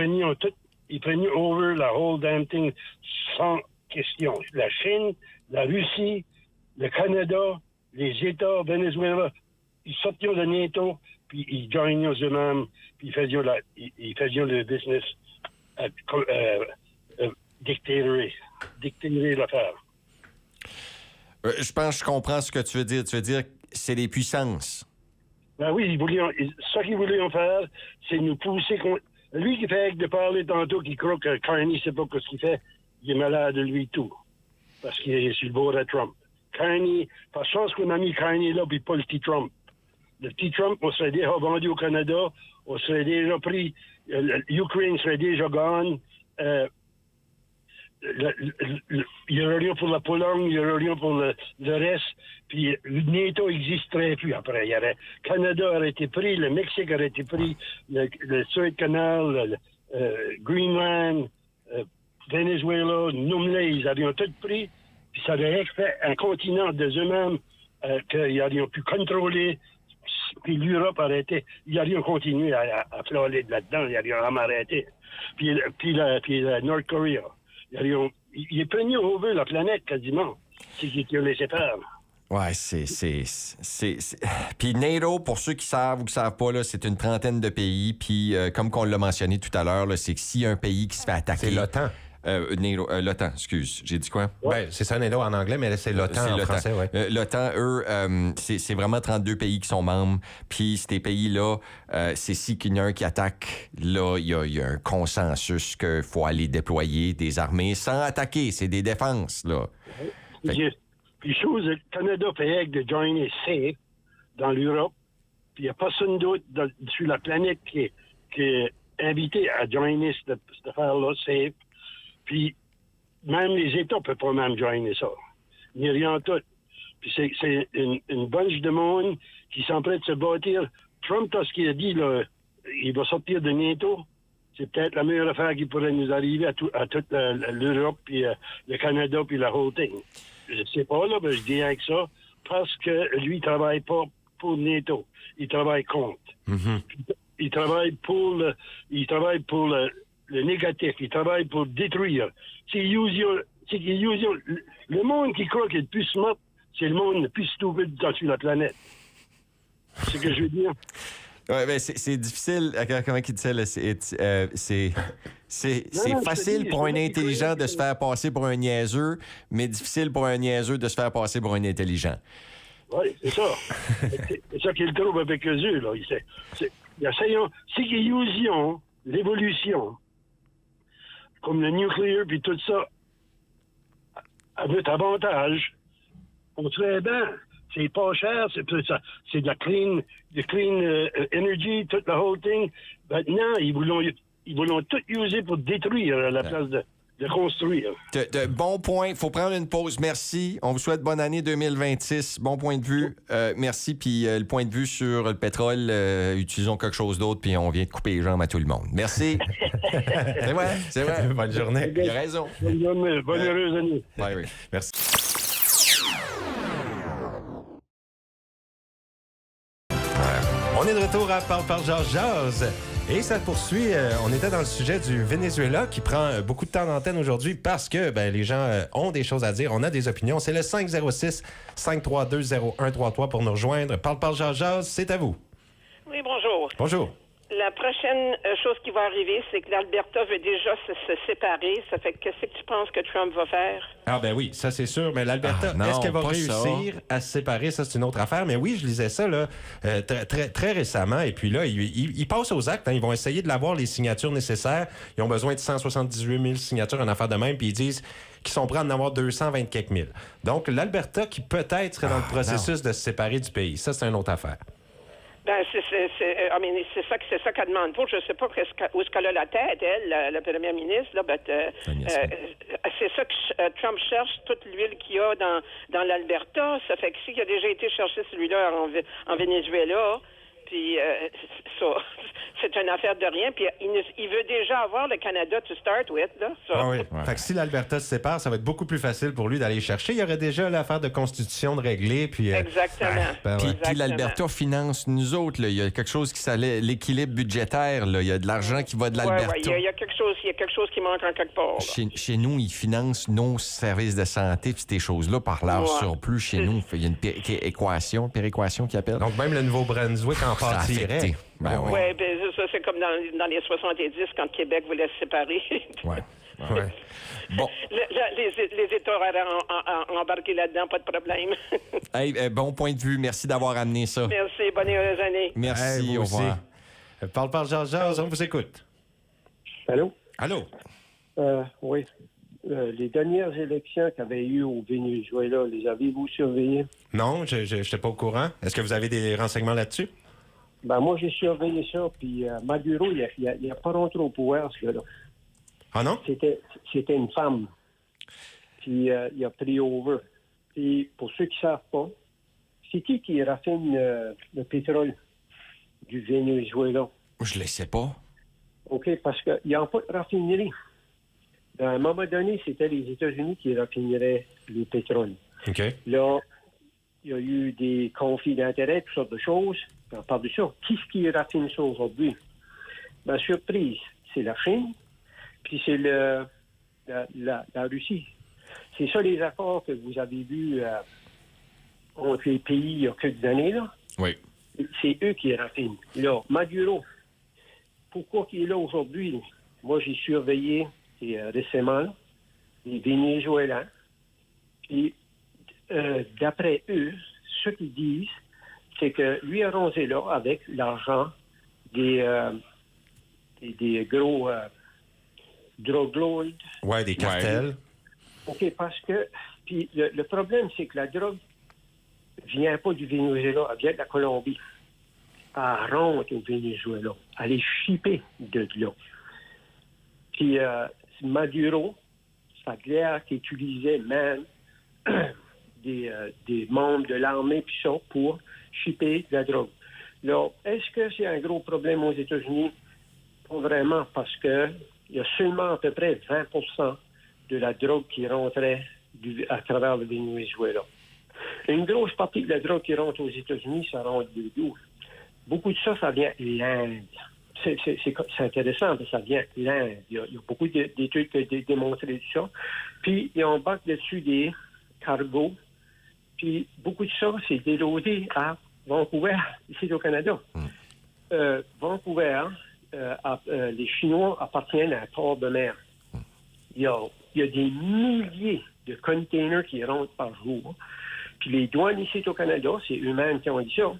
ils prenaient over la whole damn thing sans question. La Chine, la Russie, le Canada, les États, Venezuela, ils sortaient de NATO, puis ils joignaient eux-mêmes, puis ils faisaient le business dicter l'affaire. Je pense que je comprends ce que tu veux dire. Tu veux dire que c'est les puissances. Ben oui, ce qu'ils voulaient faire, c'est nous pousser contre... Lui qui fait de parler tantôt, qui croit que Carney ne sait pas ce qu'il fait, il est malade de lui tout. Parce qu'il est sur le bord de Trump. Carney, par chance qu'on a mis Carney là, puis pas le petit Trump. Le petit Trump, on serait déjà vendu au Canada, on serait déjà pris, l'Ukraine serait déjà gone, il n'y aurait rien pour la Pologne, il n'y aurait rien pour le reste, puis le NATO n'existerait plus après. Le Canada aurait été pris, le Mexique aurait été pris, le Suez-Canal, Greenland, Venezuela, Numley, ils auraient tout pris, puis ça aurait fait un continent de eux-mêmes qu'ils auraient pu contrôler, puis l'Europe aurait été, ils auraient continué à flâler là-dedans, ils auraient arrêté. Puis la North Korea. Il est pris over la planète quasiment. C'est qu'il a laissé faire. Ouais, Puis NATO, pour ceux qui savent ou qui ne savent pas, là, c'est une trentaine de pays. Puis comme on l'a mentionné tout à l'heure, là, c'est que s'il y a un pays qui se fait attaquer... C'est l'OTAN. L'OTAN, excuse. J'ai dit quoi? Ben, c'est ça, NATO en anglais, mais c'est l'OTAN en français, oui. L'OTAN, eux, c'est vraiment 32 pays qui sont membres. Puis ces pays-là, c'est si qu'il y en a un qui attaque, là, il y a un consensus qu'il faut aller déployer des armées sans attaquer. C'est des défenses, là. Puis chose, le Canada fait de joiner safe dans l'Europe. Puis il n'y a personne d'autre sur la planète qui est invité à joiner cette affaire-là safe. Puis, même les États ne peuvent pas même joindre ça. Ni rien tout. Puis c'est une bunch de monde qui s'emprête de se bâtir. Trump, tout ce qu'il a dit, là, il va sortir de NATO. C'est peut-être la meilleure affaire qui pourrait nous arriver à toute l'Europe, puis le Canada, puis la whole thing. Je ne sais pas, là, mais je dis avec ça, parce que lui, il ne travaille pas pour NATO. Il travaille contre. Mm-hmm. Il travaille pour le négatif. Il travaille pour détruire. Le monde qui croit qu'il est le plus smart, c'est le monde le plus stupide sur la planète. C'est ce que je veux dire. Ouais, ben c'est difficile. Comment il disait là, c'est facile pour un intelligent de se faire passer pour un niaiseux, mais difficile pour un niaiseux de se faire passer pour un intelligent. Oui, c'est ça. C'est ça qu'il trouve avec eux, là. C'est qu'ils usent l'évolution, comme le nucléaire puis tout ça, à notre avantage. On serait bien. C'est pas cher, c'est de la clean energy, toute la whole thing. Maintenant, ils voulont tout user pour détruire à la place de construire. Bon point. Il faut prendre une pause. Merci. On vous souhaite bonne année 2026. Bon point de vue. Merci. Puis le point de vue sur le pétrole, utilisons quelque chose d'autre, puis on vient de couper les jambes à tout le monde. Merci. C'est vrai. Bonne journée. Il a raison. Bonne heureuse année. Oui. Merci. On est de retour à Parle Georges Jazz. Et ça poursuit. On était dans le sujet du Venezuela qui prend beaucoup de temps d'antenne aujourd'hui parce que les gens ont des choses à dire. On a des opinions. C'est le 506-532-0133 pour nous rejoindre. Parle Georges Jazz, c'est à vous. Oui, bonjour. Bonjour. La prochaine chose qui va arriver, c'est que l'Alberta veut déjà se séparer. Ça fait que qu'est-ce que tu penses que Trump va faire? Ah ben oui, ça c'est sûr. Mais l'Alberta, est-ce qu'elle va réussir à se séparer? Ça, c'est une autre affaire. Mais oui, je lisais ça là, très récemment. Et puis là, ils passent aux actes. Hein. Ils vont essayer de l'avoir les signatures nécessaires. Ils ont besoin de 178 000 signatures en affaire de même. Puis ils disent qu'ils sont prêts à en avoir 220 quelques mille. Donc, l'Alberta qui peut-être serait dans le processus de se séparer du pays. Ça, c'est une autre affaire. Ben, c'est ça qu'elle demande pour. Je ne sais pas où est-ce qu'elle a la tête, elle, la première ministre, là, c'est ça que Trump cherche, toute l'huile qu'il y a dans l'Alberta. Ça fait que s'il a déjà été chercher celui-là en Venezuela, puis ça, c'est une affaire de rien. Puis il veut déjà avoir le Canada to start with, là. Ça. Ah oui. Fait que si l'Alberta se sépare, ça va être beaucoup plus facile pour lui d'aller chercher. Il y aurait déjà l'affaire de constitution de régler. Puis, exactement. Puis l'Alberta finance nous autres. Là. Il y a quelque chose qui s'appelle l'équilibre budgétaire. Là. Il y a de l'argent qui va de l'Alberta. Oui, il y a quelque chose qui manque en quelque part. Chez nous, ils financent nos services de santé puis ces choses-là par leur surplus chez nous. Il y a une péréquation qu'ils appellent. Donc même le Nouveau-Brunswick en partirait. Oui, ça, c'est comme dans les 70, quand Québec voulait se séparer. Ouais. Bon. Les États auraient embarqué là-dedans, pas de problème. Bon point de vue. Merci d'avoir amené ça. Merci. Bonne heureuse année. Merci. Au revoir. Parle Georges, on vous écoute. Allô? Allô? Oui. Les dernières élections qu'il y avait eu au Venezuela, les avez-vous surveillées? Non, je n'étais pas au courant. Est-ce que vous avez des renseignements là-dessus? Ben moi, j'ai surveillé ça, puis Maduro, il n'a pas rentré au pouvoir, ce gars-là. Ah non? C'était une femme. Puis il a pris over. Puis pour ceux qui ne savent pas, c'est qui raffine le pétrole du Venezuela? Je ne le sais pas. OK, parce qu'il n'y a pas de raffinerie. À un moment donné, c'était les États-Unis qui raffineraient le pétrole. OK. Là, il y a eu des conflits d'intérêts, toutes sortes de choses. On parle de ça. Qui raffine ça aujourd'hui? Ben, surprise, c'est la Chine, puis c'est la Russie. C'est ça les accords que vous avez vus entre les pays il y a quelques années, là. Oui. C'est eux qui raffinent. Là, Maduro, pourquoi il est là aujourd'hui? Moi, j'ai surveillé récemment là, les Vénézuéliens. Puis, d'après eux, ce qu'ils disent, c'est que lui a rangé là avec l'argent des gros drug lords. Oui, des cartels. OK, parce que puis le problème, c'est que la drogue vient pas du Venezuela, elle vient de la Colombie. Elle rentre au Venezuela. Elle est shippée de là. Puis Maduro, ça a l'air qu'ils utilisaient même des membres de l'armée puis ça pour shipper de la drogue. Alors, est-ce que c'est un gros problème aux États-Unis? Pas vraiment, parce que il y a seulement à peu près 20% de la drogue qui rentrait à travers le Venezuela. Une grosse partie de la drogue qui rentre aux États-Unis, ça rentre d'où? Beaucoup de ça vient de l'Inde. C'est intéressant, mais ça vient de l'Inde. Il y a beaucoup d'études qui ont démontré ça. Puis, ils embarquent dessus des cargos. Puis, beaucoup de ça, c'est déloadé à Vancouver, ici au Canada. Vancouver, les Chinois appartiennent à un port de mer. Il y a des milliers de containers qui rentrent par jour. Puis les douanes ici au Canada, c'est eux-mêmes qui ont dit ça,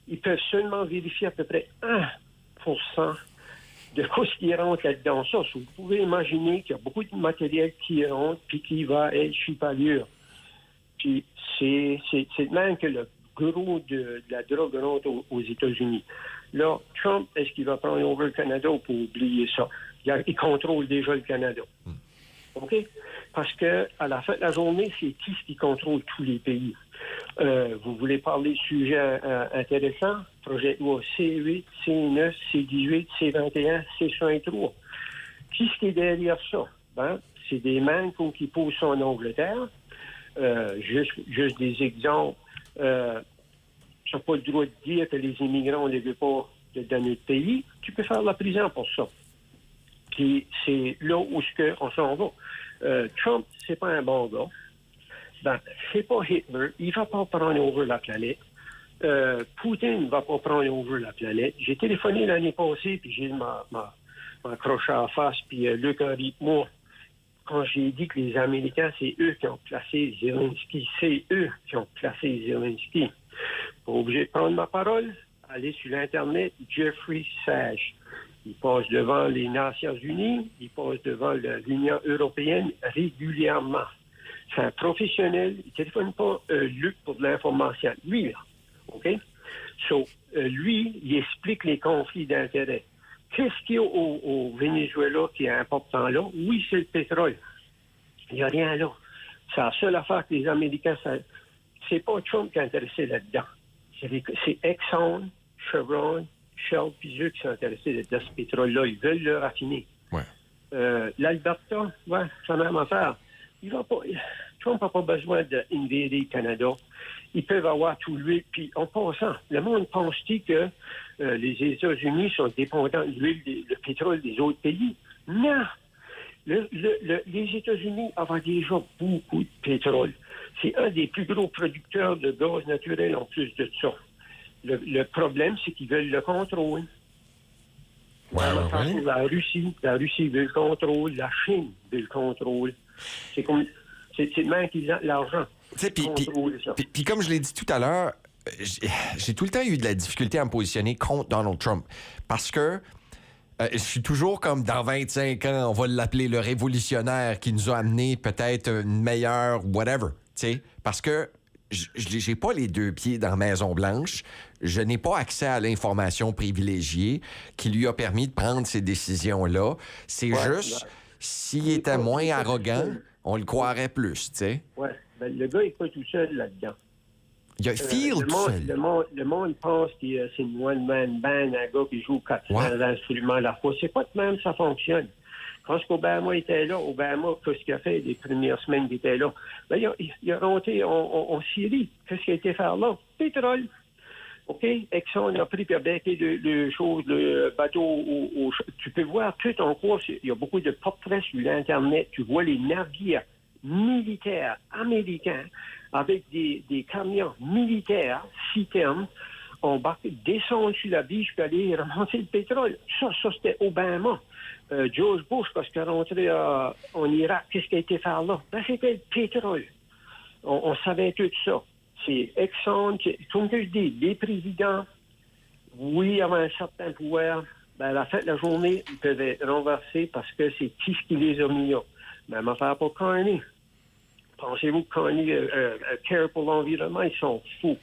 ils peuvent seulement vérifier à peu près 1% de ce qui rentre là-dedans. Ça, vous pouvez imaginer qu'il y a beaucoup de matériel qui rentre puis qui va être chipalure. Puis c'est de même que le gros de la drogue rentre aux États-Unis. Là, Trump, est-ce qu'il va prendre over le Canada pour oublier ça? Il contrôle déjà le Canada. OK? Parce que à la fin de la journée, c'est qui contrôle tous les pays? Vous voulez parler de sujets intéressants? Projet de loi C8, C9, C18, C21, C53. Qui est derrière ça? Ben, c'est des mains qui posent ça en Angleterre. Juste des exemples. Tu n'as pas le droit de dire que les immigrants ne veulent pas dans notre pays. Tu peux faire la prison pour ça. Puis c'est là où on s'en va. Trump, c'est pas un bon gars. Ben, c'est pas Hitler. Il va pas prendre over la planète. Poutine ne va pas prendre over la planète. J'ai téléphoné l'année passée, puis j'ai m'accroché à la face, puis Luc a dit, moi, quand j'ai dit que les Américains, c'est eux qui ont placé Zelensky, c'est eux qui ont placé Zelensky. Pas obligé de prendre ma parole, allez sur l'Internet, Jeffrey Sage. Il passe devant les Nations Unies, il passe devant l'Union européenne régulièrement. C'est un professionnel, il ne téléphone pas Luc pour de l'information. Lui, là, OK? So, lui, il explique les conflits d'intérêts. Qu'est-ce qu'il y a au Venezuela qui est important là? Oui, c'est le pétrole. Il n'y a rien là. C'est la seule affaire que les Américains... C'est pas Trump qui est intéressé là-dedans. C'est Exxon, Chevron, Shell, puis eux qui sont intéressés dans ce pétrole-là. Ils veulent le raffiner. Ouais. L'Alberta, ouais, c'est la même affaire. Trump n'a pas besoin d'invader le Canada. Ils peuvent avoir tout l'huile. Puis, en passant, le monde pense-t-il que les États-Unis sont dépendants de l'huile, le pétrole des autres pays? Non! Les États-Unis avaient déjà beaucoup de pétrole. C'est un des plus gros producteurs de gaz naturel en plus de ça. Le problème, c'est qu'ils veulent le contrôle. Ouais. La Russie veut le contrôle, la Chine veut le contrôle. C'est de même qu'ils ont l'argent. Puis comme je l'ai dit tout à l'heure, j'ai tout le temps eu de la difficulté à me positionner contre Donald Trump. Parce que je suis toujours comme dans 25 ans, on va l'appeler le révolutionnaire qui nous a amené peut-être une meilleure whatever. T'sais? Parce que j'ai pas les deux pieds dans la Maison-Blanche. Je n'ai pas accès à l'information privilégiée qui lui a permis de prendre ces décisions-là. C'est juste, s'il était moins arrogant, on le croirait plus, tu sais. Oui, ben, le gars n'est pas tout seul là-dedans. Il y a Field tout seul. Le monde pense que c'est une one-man band, un gars qui joue 400 instruments à la fois. C'est pas de même ça fonctionne. Quand Obama était là, qu'est-ce qu'il a fait les premières semaines qu'il était là? Ben, il a rentré en Syrie. Qu'est-ce qu'il a été faire là? Pétrole. OK? Exxon a pris et a becqué le bateau. Tu peux voir tout en course. Il y a beaucoup de portraits sur l'Internet. Tu vois les navires militaires américains avec des camions militaires, citernes, descendre sur la biche puis aller ramasser le pétrole. Ça c'était Obama. George Bush, parce qu'il est rentré en Irak, qu'est-ce qui a été faire là? Ben, c'était le pétrole. On savait tout ça. C'est Exxon, comme je dis, les présidents, oui, avaient un certain pouvoir. Ben, à la fin de la journée, ils peuvent être renversés parce que c'est qui les a mis là. Même affaire pour Carney. Pensez-vous que Carney care pour l'environnement? Ils sont fous.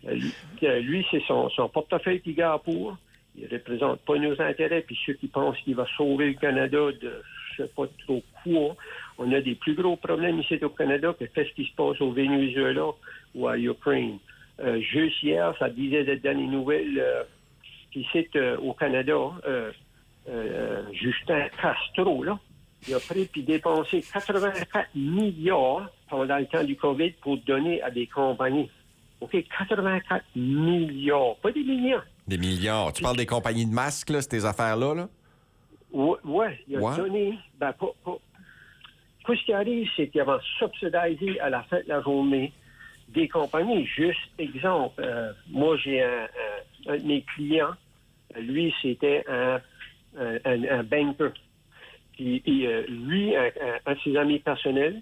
Lui, c'est son portefeuille qui garde pour. Il ne représente pas nos intérêts. Puis ceux qui pensent qu'il va sauver le Canada de cherche pas trop quoi. On a des plus gros problèmes ici au Canada que ce qui se passe au Venezuela ou à Ukraine. Juste hier, ça disait dans les nouvelles ici au Canada, Justin Castro, là, il a pris puis dépensé 84 milliards pendant le temps du COVID pour donner à des compagnies. OK, 84 milliards, pas des millions. Des milliards. Tu parles des compagnies de masques, là, ces affaires-là, là? Oui, il a donné... ce qui arrive, c'est qu'il va subsidiser à la fin de la journée des compagnies. Juste exemple, moi, j'ai un de mes clients, lui, c'était un banker. Puis, lui, un de ses amis personnels,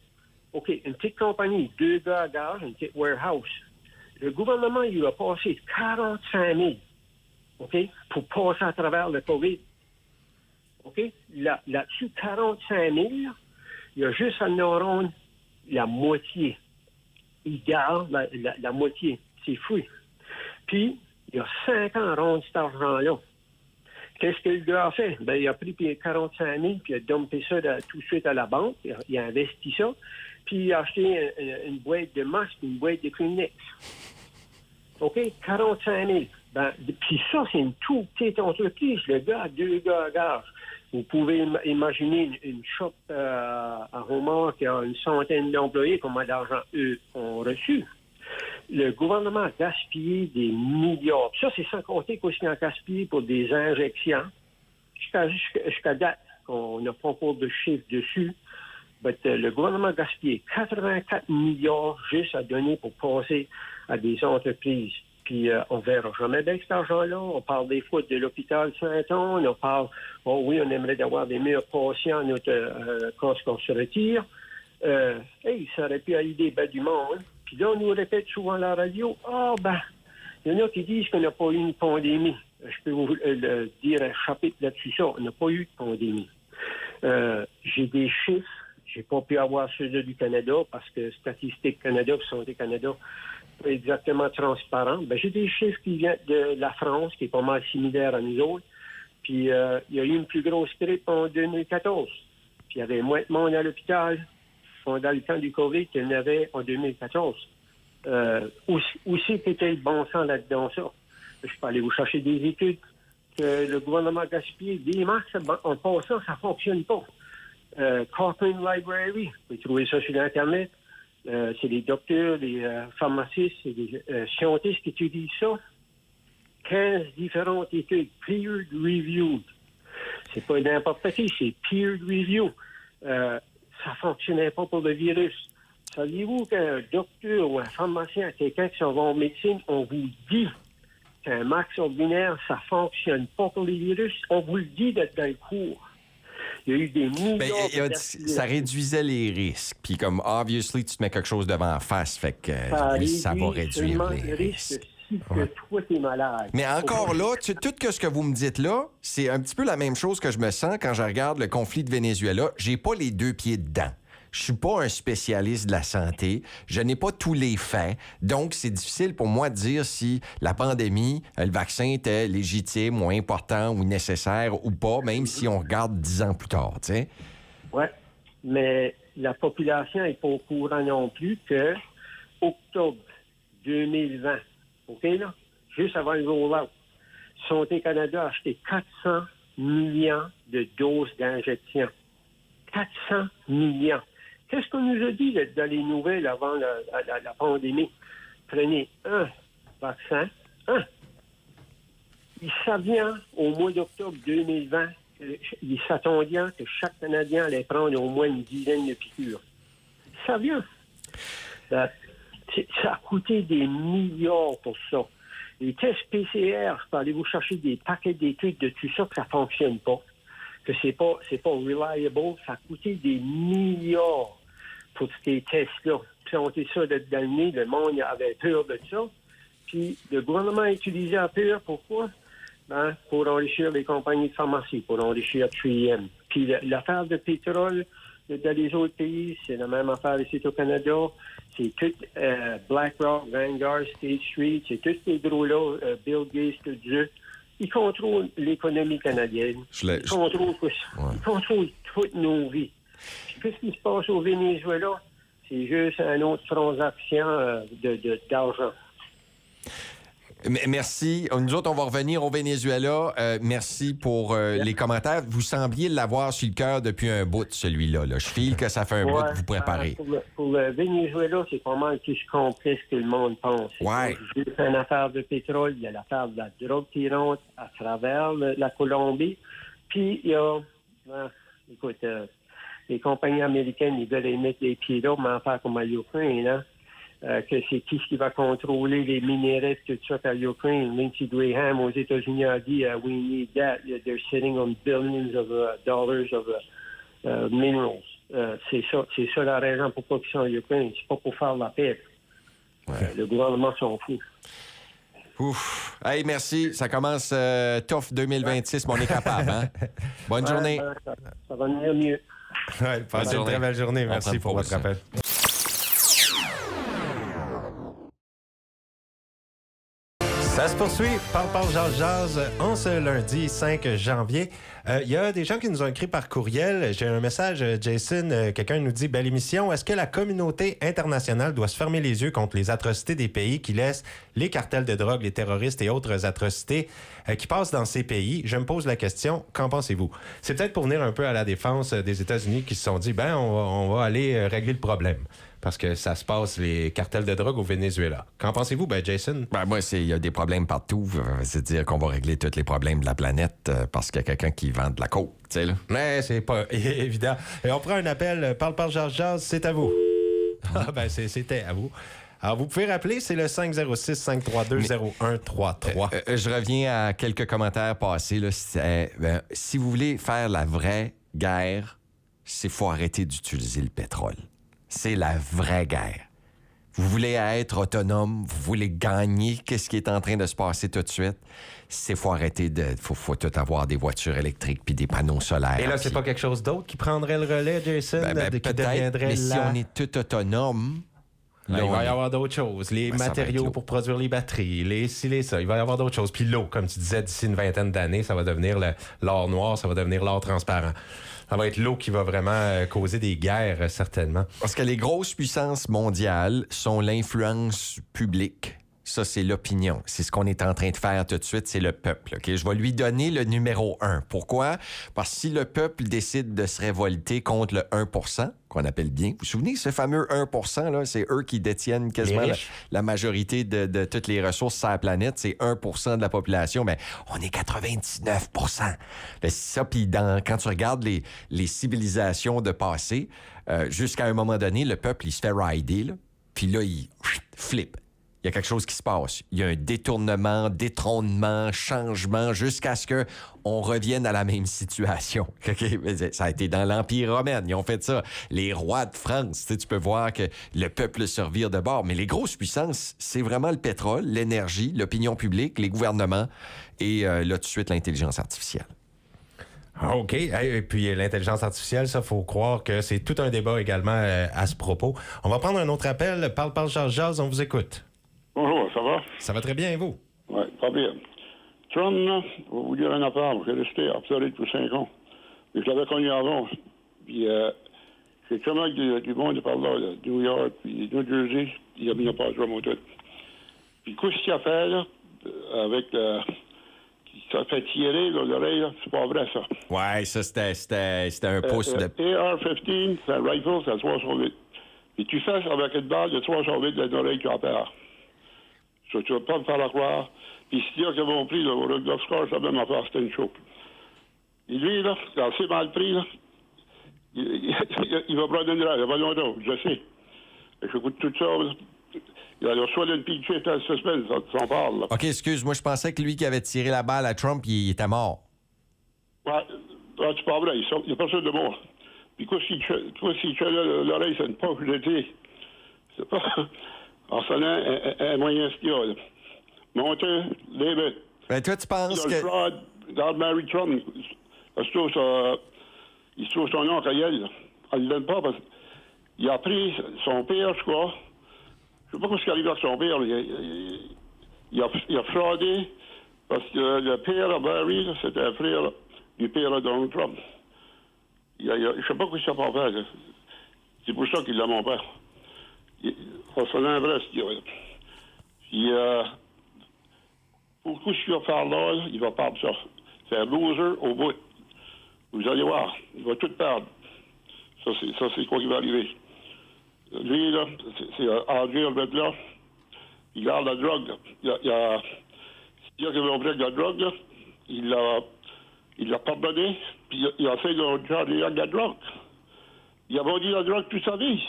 OK, une petite compagnie, 2 gars à gage, une petite warehouse. Le gouvernement, il a passé 45 000, OK, pour passer à travers le COVID. OK? Là-dessus, 45 000, il y a juste à en rendre la moitié. Il garde la moitié. C'est fou. Puis, il y a 5 ans à rendre cet argent-là. Qu'est-ce que le gars a fait? Ben, il a pris 45 000, puis il a dumpé ça tout de suite à la banque. Il a investi ça. Puis, il a acheté une boîte de masques, une boîte de Kleenex. OK? 45 000. Ben, puis ça, c'est une toute petite entreprise. Le gars a 2 gars à gage. Vous pouvez imaginer une shop à Romar qui a une centaine d'employés, combien d'argent eux ont reçu. Le gouvernement a gaspillé des milliards. Ça, c'est sans compter qu'on a gaspillé pour des injections. Jusqu'à date, on n'a pas encore de chiffres dessus. Mais le gouvernement a gaspillé 84 milliards juste à donner pour passer à des entreprises. Puis on verra jamais bien cet argent-là. On parle des fois de l'hôpital Saint-Anne. On parle, oh oui, on aimerait avoir des meilleurs patients quand on se retire. Ça aurait pu aider ben du monde. Puis là, on nous répète souvent à la radio, il y en a qui disent qu'on n'a pas eu une pandémie. Je peux vous dire un chapitre là-dessus ça. On n'a pas eu de pandémie. J'ai des chiffres. J'ai pas pu avoir ceux-là du Canada parce que Statistique Canada, Santé Canada, pas exactement transparent. Ben, j'ai des chiffres qui viennent de la France, qui est pas mal similaire à nous autres. Puis, il y a eu une plus grosse grippe en 2014. Puis, il y avait moins de monde à l'hôpital pendant le temps du COVID qu'il y en avait en 2014. Où c'était le bon sens là-dedans, ça? Je peux aller vous chercher des études que le gouvernement a gaspillé. Des masques, en passant, ça fonctionne pas. Cochrane Library, vous pouvez trouver ça sur Internet. C'est les docteurs, les pharmacistes et les scientistes qui étudient ça. 15 différentes études, peer reviewed. C'est pas n'importe qui, c'est peer review. Ça fonctionnait pas pour le virus. Saviez-vous qu'un docteur ou un pharmacien, quelqu'un qui s'en va en médecine, on vous dit qu'un max ordinaire, ça fonctionne pas pour les virus? On vous le dit d'être dans le cours. Il y a eu des millions ça réduisait les risques. Puis comme, obviously, tu te mets quelque chose devant la face, fait que ça va réduire les risques. Que toi, t'es malade. Mais encore là, tout ce que vous me dites là, c'est un petit peu la même chose que je me sens quand je regarde le conflit de Venezuela. J'ai pas les 2 pieds dedans. Je suis pas un spécialiste de la santé. Je n'ai pas tous les faits. Donc, c'est difficile pour moi de dire si la pandémie, le vaccin était légitime ou important ou nécessaire ou pas, même si on regarde 10 ans plus tard, tu sais. Oui, mais la population n'est pas au courant non plus que octobre 2020, OK, là, juste avant le roll-out, Santé Canada a acheté 400 millions de doses d'injection. 400 millions. Qu'est-ce qu'on nous a dit dans les nouvelles avant la pandémie? Prenez un vaccin, Il savait au mois d'octobre 2020, il s'attendait que chaque Canadien allait prendre au moins une dizaine de piqûres. Il savait. Ça a coûté des milliards pour ça. Les tests PCR, allez-vous chercher des paquets d'études de tout ça que ça fonctionne pas, que c'est pas reliable, ça a coûté des milliards pour ces tests-là. Puis on était ça dans le nez, le monde avait peur de ça. Puis le gouvernement a utilisé la peur, pourquoi? Pour enrichir les compagnies de pharmacie, pour enrichir 3M. Puis l'affaire de pétrole dans les autres pays, c'est la même affaire ici au Canada. C'est tout BlackRock, Vanguard, State Street, c'est tous ces gros-là, Bill Gates, tout ça. il contrôle l'économie canadienne. Il contrôle toutes nos vies. Puis, qu'est-ce qui se passe au Venezuela? C'est juste une autre transaction d'argent. Merci. Nous autres, on va revenir au Venezuela. Merci pour les commentaires. Vous sembliez l'avoir sur le cœur depuis un bout, celui-là. Là. Je file que ça fait un bout de vous préparer. Pour le Venezuela, c'est pas mal plus complexe que le monde pense. Ouais. C'est juste une affaire de pétrole. Il y a l'affaire de la drogue qui rentre à travers la Colombie. Puis, il y a... écoute, les compagnies américaines, ils veulent mettre les pieds là, mais en faire comme à l'Ukraine, hein? Que c'est qui va contrôler les minéraux, tout ça à l'Ukraine. Lindsey Graham aux États-Unis a dit we need that. They're sitting on billions of dollars of minerals. C'est ça la raison pourquoi ils sont en Ukraine. C'est pas pour faire la paix. Le gouvernement s'en fout. Ouf. Hey, merci. Ça commence tough 2026, mais on est capable. Hein? Bonne journée. Ça va venir mieux. Passez une très belle journée. Merci pour votre appel. Ça se poursuit. Parle, jase en ce lundi 5 janvier. Il y a des gens qui nous ont écrit par courriel. J'ai un message, Jason. Quelqu'un nous dit, belle émission. Est-ce que la communauté internationale doit se fermer les yeux contre les atrocités des pays qui laissent les cartels de drogue, les terroristes et autres atrocités qui passent dans ces pays? Je me pose la question. Qu'en pensez-vous? C'est peut-être pour venir un peu à la défense des États-Unis qui se sont dit, on va aller régler le problème. Parce que ça se passe, les cartels de drogue au Venezuela. Qu'en pensez-vous, Jason? Moi, il y a des problèmes partout. C'est-à-dire qu'on va régler tous les problèmes de la planète parce qu'il y a quelqu'un qui vend de la coke, tu sais, là. Mais c'est pas évident. Et on prend un appel. Parle, jase, c'est à vous. C'était à vous. Alors, vous pouvez rappeler, c'est le 506-532-0133. Je reviens à quelques commentaires passés. Là. Si vous voulez faire la vraie guerre, il faut arrêter d'utiliser le pétrole. C'est la vraie guerre. Vous voulez être autonome, vous voulez gagner qu'est-ce qui est en train de se passer tout de suite, faut arrêter faut tout avoir des voitures électriques puis des panneaux solaires. Et là, c'est pas quelque chose d'autre qui prendrait le relais, Jason? Qui deviendrait mais si on est tout autonome... il va y avoir d'autres choses. Les matériaux pour produire les batteries, les ça. Il va y avoir d'autres choses. Puis l'eau, comme tu disais, d'ici une vingtaine d'années, ça va devenir l'or noir, ça va devenir l'or transparent. Ça va être l'eau qui va vraiment causer des guerres, certainement. Parce que les grosses puissances mondiales sont l'influence publique. Ça, c'est l'opinion. C'est ce qu'on est en train de faire tout de suite, c'est le peuple. Okay? Je vais lui donner le numéro 1. Pourquoi? Parce que si le peuple décide de se révolter contre le 1%, qu'on appelle bien, vous vous souvenez, ce fameux 1%, là, c'est eux qui détiennent quasiment la majorité de toutes les ressources sur la planète. C'est 1% de la population, mais on est 99%. Ben, c'est ça, puis quand tu regardes les civilisations de passé, jusqu'à un moment donné, le peuple, il se fait rider, là, puis là, il flippe. Il y a quelque chose qui se passe. Il y a un détournement, détrônement, changement, jusqu'à ce qu'on revienne à la même situation. Okay? Ça a été dans l'Empire romain. Ils ont fait ça. Les rois de France, tu peux voir que le peuple se revire de bord. Mais les grosses puissances, c'est vraiment le pétrole, l'énergie, l'opinion publique, les gouvernements et là, tout de suite, l'intelligence artificielle. OK. Et puis l'intelligence artificielle, ça, faut croire que c'est tout un débat également à ce propos. On va prendre un autre appel. Parle, jase, on vous écoute. Bonjour, ça va? Ça va très bien, et vous? Oui, pas bien. Trump, là, je vais vous dire une affaire. J'ai resté obsolète pour 5 ans. Mais je l'avais connu avant. Puis, j'ai très mal du monde par là, de New York, puis New Jersey. Il a mis un passeport au tout. Puis, qu'est-ce qu'il a fait, là, avec qui s'est fait tirer dans l'oreille, là, c'est pas vrai, ça. Ouais, ça, c'était un pouce de... AR-15, c'est un rifle, c'est 308. Puis, tu fais avec une balle de 308 dans l'oreille, tu en perds. Tu ne vas pas me faire la croire. Puis si tu as qu'ils pris, au Rugby Score, ça va même affaire, c'était une chope. Et lui, là, quand c'est mal pris, là, il va prendre une grave, il va pas longtemps, je sais. Et j'écoute tout ça, là. Il a reçu une pitchée dans le suspense, ça en parle, là. OK, excuse-moi, je pensais que lui qui avait tiré la balle à Trump, il était mort. Ouais, c'est pas vrai, il n'y a personne de mort. Puis quoi, si tu as l'oreille, c'est une poche de thé. C'est pas... Alors, ça a un moyen qu'il y a, là. Montez, les bêtes. Ben, toi, tu penses que... Dans Mary Trump, il se trouve son nom à elle, là. Elle ne le donne pas parce qu'il a pris son père, je crois. Je ne sais pas ce qui arrive avec son père. Il a fraudé Parce que le père à Barry, là, c'était un frère du père de Donald Trump. Je ne sais pas quoi ça peut faire. Là. C'est pour ça qu'il l'a, mon père. Ça serait un vrai, ce gars-là. Puis, pour tout ce qu'il va faire là, il va perdre ça. C'est un loser au bout. Vous allez voir, il va tout perdre. Ça, c'est quoi qui va arriver. Lui, là, c'est André Albert, là, il garde la drogue, là. Il y a qui va prendre la drogue, là, il l'a pardonné, puis il a fait de garder la drogue. Il a vendu la drogue toute sa vie.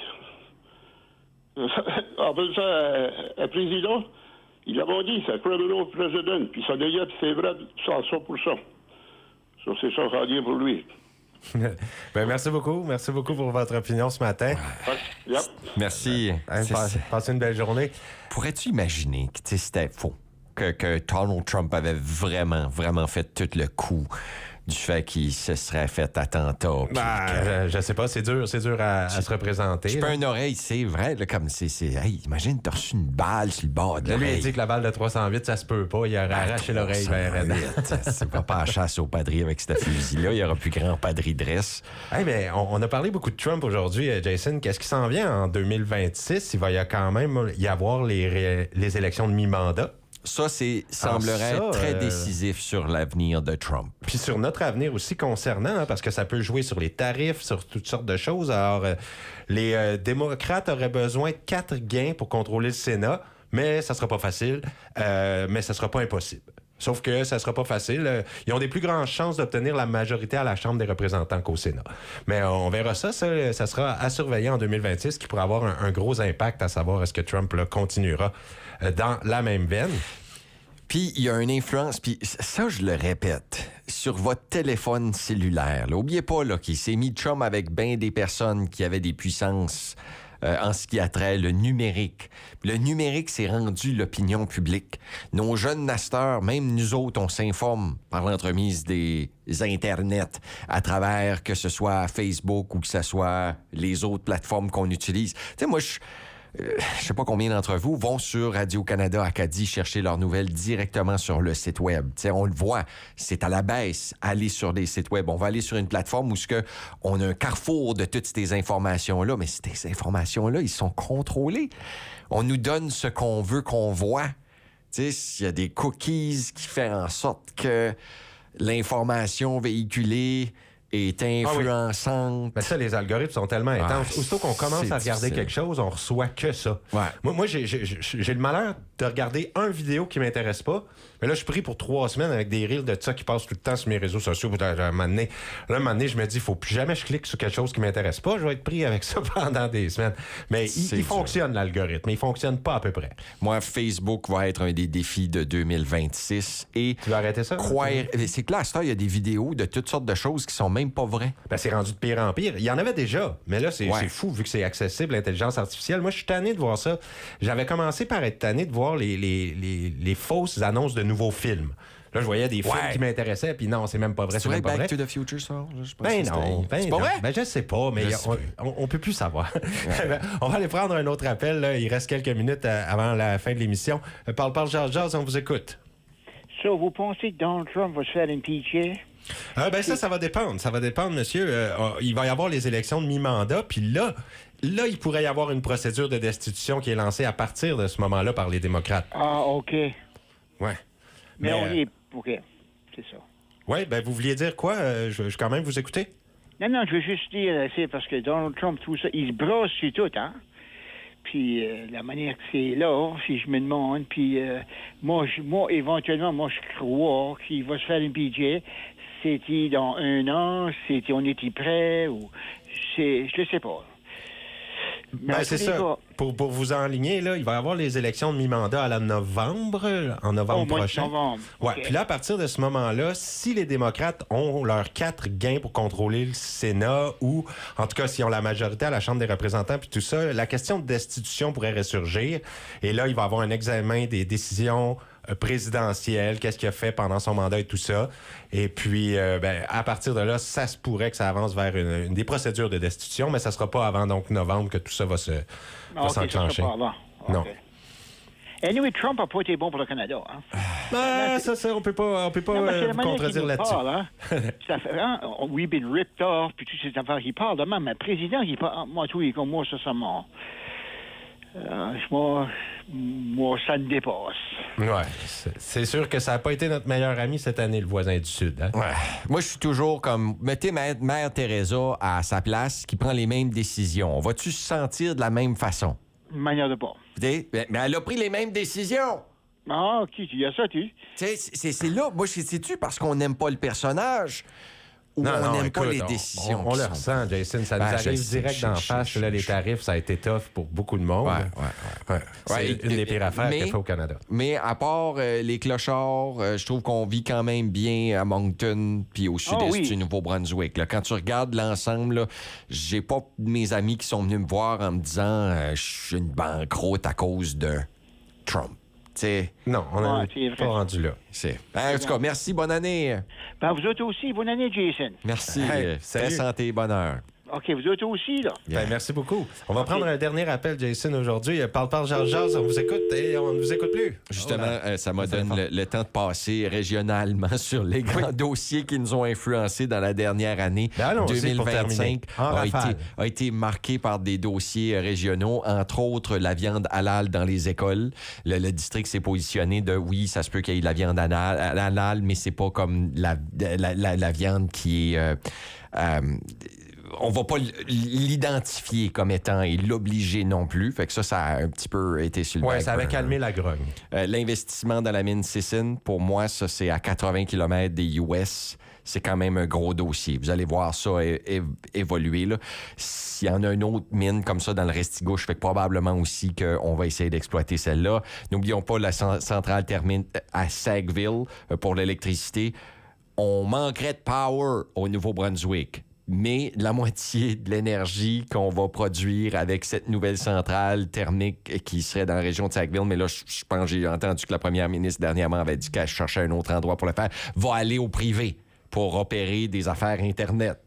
Après ça, un président, il a vendu, c'est un criminal président, puis ça devient, c'est vrai, 100%. Ça, c'est ça qu'on va dire pour lui. Ben, merci beaucoup. Merci beaucoup pour votre opinion ce matin. Yep. Merci. Passez une belle journée. Pourrais-tu imaginer que c'était faux? Que Donald Trump avait vraiment fait tout le coup du fait qu'il se serait fait attentat. Je sais pas, c'est dur à se représenter. Je peux une oreille, c'est vrai, là, comme c'est... Hey, imagine, t'as reçu une balle sur le bord de l'oreille. Lui, il dit que la balle de 308, ça se peut pas. Il aurait arraché l'oreille vers elle. C'est pas à chasse au padri avec ce fusil-là. Il y aura plus grand padri dresse. Hey, mais on a parlé beaucoup de Trump aujourd'hui, Jason. Qu'est-ce qui s'en vient en 2026? Il va y avoir quand même y avoir les élections de mi-mandat. Ça, semblerait très décisif sur l'avenir de Trump. Puis sur notre avenir aussi concernant, hein, parce que ça peut jouer sur les tarifs, sur toutes sortes de choses. Alors, les démocrates auraient besoin de 4 gains pour contrôler le Sénat, mais ça sera pas facile, mais ça sera pas impossible. Sauf que ça sera pas facile. Ils ont des plus grandes chances d'obtenir la majorité à la Chambre des représentants qu'au Sénat. Mais on verra ça. Ça sera à surveiller en 2026, qui pourrait avoir un gros impact, à savoir est-ce que Trump là, continuera dans la même veine. Puis, il y a une influence, puis ça, je le répète, sur votre téléphone cellulaire. N'oubliez pas là, qu'il s'est mis Trump avec bien des personnes qui avaient des puissances en ce qui a trait le numérique. Le numérique s'est rendu l'opinion publique. Nos jeunes nasteurs, même nous autres, on s'informe par l'entremise des Internet à travers que ce soit Facebook ou que ce soit les autres plateformes qu'on utilise. Tu sais, moi, je sais pas combien d'entre vous vont sur Radio-Canada Acadie chercher leurs nouvelles directement sur le site web. T'sais, on le voit, c'est à la baisse. Aller sur des sites web. On va aller sur une plateforme où on a un carrefour de toutes ces informations-là, mais ces informations-là, ils sont contrôlés. On nous donne ce qu'on veut qu'on voit. Il y a des cookies qui font en sorte que l'information véhiculée est influençante. Mais ça, les algorithmes sont tellement intenses. Aussitôt qu'on commence à regarder quelque chose, on reçoit que ça. Ouais. Moi j'ai le malheur de regarder une vidéo qui m'intéresse pas, mais là, je suis pris pour 3 semaines avec des reels de ça qui passent tout le temps sur mes réseaux sociaux. Un moment donné, je me dis, il faut plus jamais je clique sur quelque chose qui m'intéresse pas. Je vais être pris avec ça pendant des semaines. Mais il fonctionne, l'algorithme. Il fonctionne pas à peu près. Moi, Facebook va être un des défis de 2026. Et tu vas arrêter ça? C'est clair, il y a des vidéos de toutes sortes de choses qui sont même pas vraies. Ben, c'est rendu de pire en pire. Il y en avait déjà, mais là, c'est fou vu que c'est accessible, l'intelligence artificielle. Moi, je suis tanné de voir ça. J'avais commencé par être tanné de voir les fausses annonces de nouveaux films. Là, je voyais des films qui m'intéressaient, puis non, c'est même pas vrai. C'est vrai, Back to the Future, ça? Ben non. C'est pas vrai? Ben je sais pas, mais on peut plus savoir. On va aller prendre un autre appel. Là. Il reste quelques minutes avant la fin de l'émission. Parle, Jazz, on vous écoute. So, vous pensez que Donald Trump va se faire impeacher? Ça va dépendre. Ça va dépendre, monsieur. Il va y avoir les élections de mi-mandat, puis là, il pourrait y avoir une procédure de destitution qui est lancée à partir de ce moment-là par les démocrates. Ah, OK. Ouais. Mais on est... OK, c'est ça. Oui, ben vous vouliez dire quoi? Je vais quand même vous écouter. Non, je veux juste dire, c'est parce que Donald Trump, tout ça, il se brosse sur tout, hein? Puis la manière que c'est là, si je me demande, puis moi, éventuellement, je crois qu'il va se faire impeacher. C'était dans 1 an, on était prêt, ou je ne sais pas. Ben, c'est ça. Pour vous enligner, là, il va y avoir les élections de mi-mandat en novembre prochain. Ouais. Okay. Puis là, à partir de ce moment-là, si les démocrates ont leurs 4 gains pour contrôler le Sénat, ou en tout cas s'ils ont la majorité à la Chambre des représentants, puis tout ça, la question de destitution pourrait ressurgir. Et là, il va y avoir un examen des décisions présidentielles, qu'est-ce qu'il a fait pendant son mandat et tout ça. Et puis, à partir de là, ça se pourrait que ça avance vers une des procédures de destitution, mais ça ne sera pas avant donc novembre que tout ça va s'enclencher. Ça sera pas avant. Non. Okay. Anyway, Trump n'a pas été bon pour le Canada. Hein? On peut pas contredire là-dessus. Parle, hein? Ça fait, hein? We've been ripped off, puis toutes ces affaires qu'il parle de même. Mais le président, il parle, moi, tout, il est comme moi, ça m'a... moi, ça me dépasse. Ouais, c'est sûr que ça n'a pas été notre meilleur ami cette année, le voisin du Sud. Hein? Ouais. Moi, je suis toujours comme... Mettez Mère Teresa à sa place, qui prend les mêmes décisions. Vas-tu se sentir de la même façon? Une manière de pas. Mais elle a pris les mêmes décisions. Ah, OK, il y a ça, tu sais. C'est là, moi, sais-tu, parce qu'on n'aime pas le personnage... Ou on n'aime pas les décisions. On le ressent, Jason. Ça nous arrive direct d'en face. Là, les tarifs, ça a été tough pour beaucoup de monde. C'est une des pires affaires qu'il fait au Canada. Mais à part les clochards, je trouve qu'on vit quand même bien à Moncton puis au sud-est du Nouveau-Brunswick. Là, quand tu regardes l'ensemble, là, j'ai pas mes amis qui sont venus me voir en me disant je suis une banqueroute à cause de Trump. T'sais, non, on n'est pas rendu là. En tout cas, merci, bonne année. Ben, vous autres aussi, bonne année, Jason. Merci, très santé et bonheur. OK, vous autres aussi, là. Ben, merci beaucoup. On va prendre un dernier appel, Jason, aujourd'hui. Parle, Jazz, on vous écoute et on ne vous écoute plus. Justement, ça m'a donné le temps de passer régionalement sur les grands dossiers qui nous ont influencés dans la dernière année. 2025 a été marqué par des dossiers régionaux, entre autres la viande halal dans les écoles. Le district s'est positionné de oui, ça se peut qu'il y ait de la viande halal, mais c'est pas comme la viande qui est... on va pas l'identifier comme étant et l'obliger non plus. Fait que ça a un petit peu été sur le backburner. Ça avait calmé la grogne. L'investissement dans la mine Sisson, pour moi, ça, c'est à 80 km des US. C'est quand même un gros dossier. Vous allez voir ça évoluer. Là. S'il y en a une autre mine comme ça dans le Restigouche, fait que probablement aussi qu'on va essayer d'exploiter celle-là. N'oublions pas la centrale thermique à Sackville pour l'électricité. On manquerait de power au Nouveau-Brunswick. Mais la moitié de l'énergie qu'on va produire avec cette nouvelle centrale thermique qui serait dans la région de Sackville, mais là, je pense j'ai entendu que la première ministre dernièrement avait dit qu'elle cherchait un autre endroit pour le faire, va aller au privé pour opérer des affaires Internet.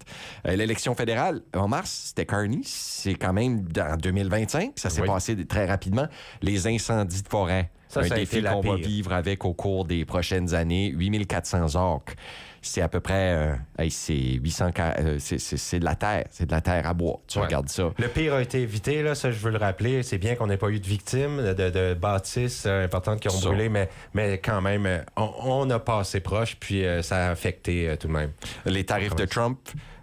L'élection fédérale, en mars, c'était Carney. C'est quand même en 2025. Ça s'est passé très rapidement. Les incendies de forêt, un défi qu'on va vivre avec au cours des prochaines années. 8400 orques. C'est à peu près... c'est 800... c'est de la terre. C'est de la terre à bois. Tu regardes ça. Le pire a été évité, là, ça je veux le rappeler. C'est bien qu'on n'ait pas eu de victimes de bâtisses importantes qui ont brûlé, mais quand même, on a pas assez proche, puis ça a affecté tout de même. Les tarifs de Trump...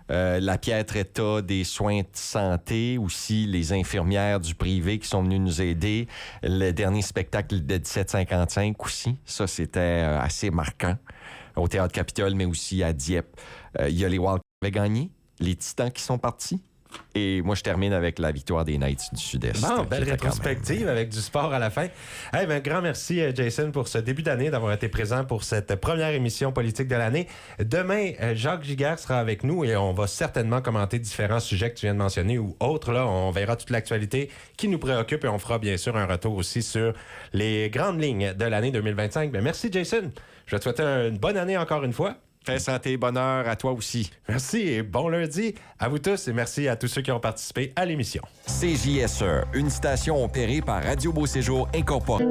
la piètre état des soins de santé, aussi les infirmières du privé qui sont venues nous aider. Le dernier spectacle de 1755 aussi, ça c'était assez marquant au Théâtre Capitole, mais aussi à Dieppe. Il y a les Wildcats qui avaient gagné, les Titans qui sont partis. Et moi, je termine avec la victoire des Knights du Sud-Est. Bon, belle rétrospective avec du sport à la fin. Grand merci, Jason, pour ce début d'année, d'avoir été présent pour cette première émission politique de l'année. Demain, Jacques Giguère sera avec nous et on va certainement commenter différents sujets que tu viens de mentionner ou autres. Là, on verra toute l'actualité qui nous préoccupe et on fera bien sûr un retour aussi sur les grandes lignes de l'année 2025. Bien, merci, Jason. Je vais te souhaiter une bonne année encore une fois. Paix, santé et bonheur à toi aussi. Merci et bon lundi à vous tous et merci à tous ceux qui ont participé à l'émission. CJSE, une station opérée par Radio Beau Séjour Incorporée.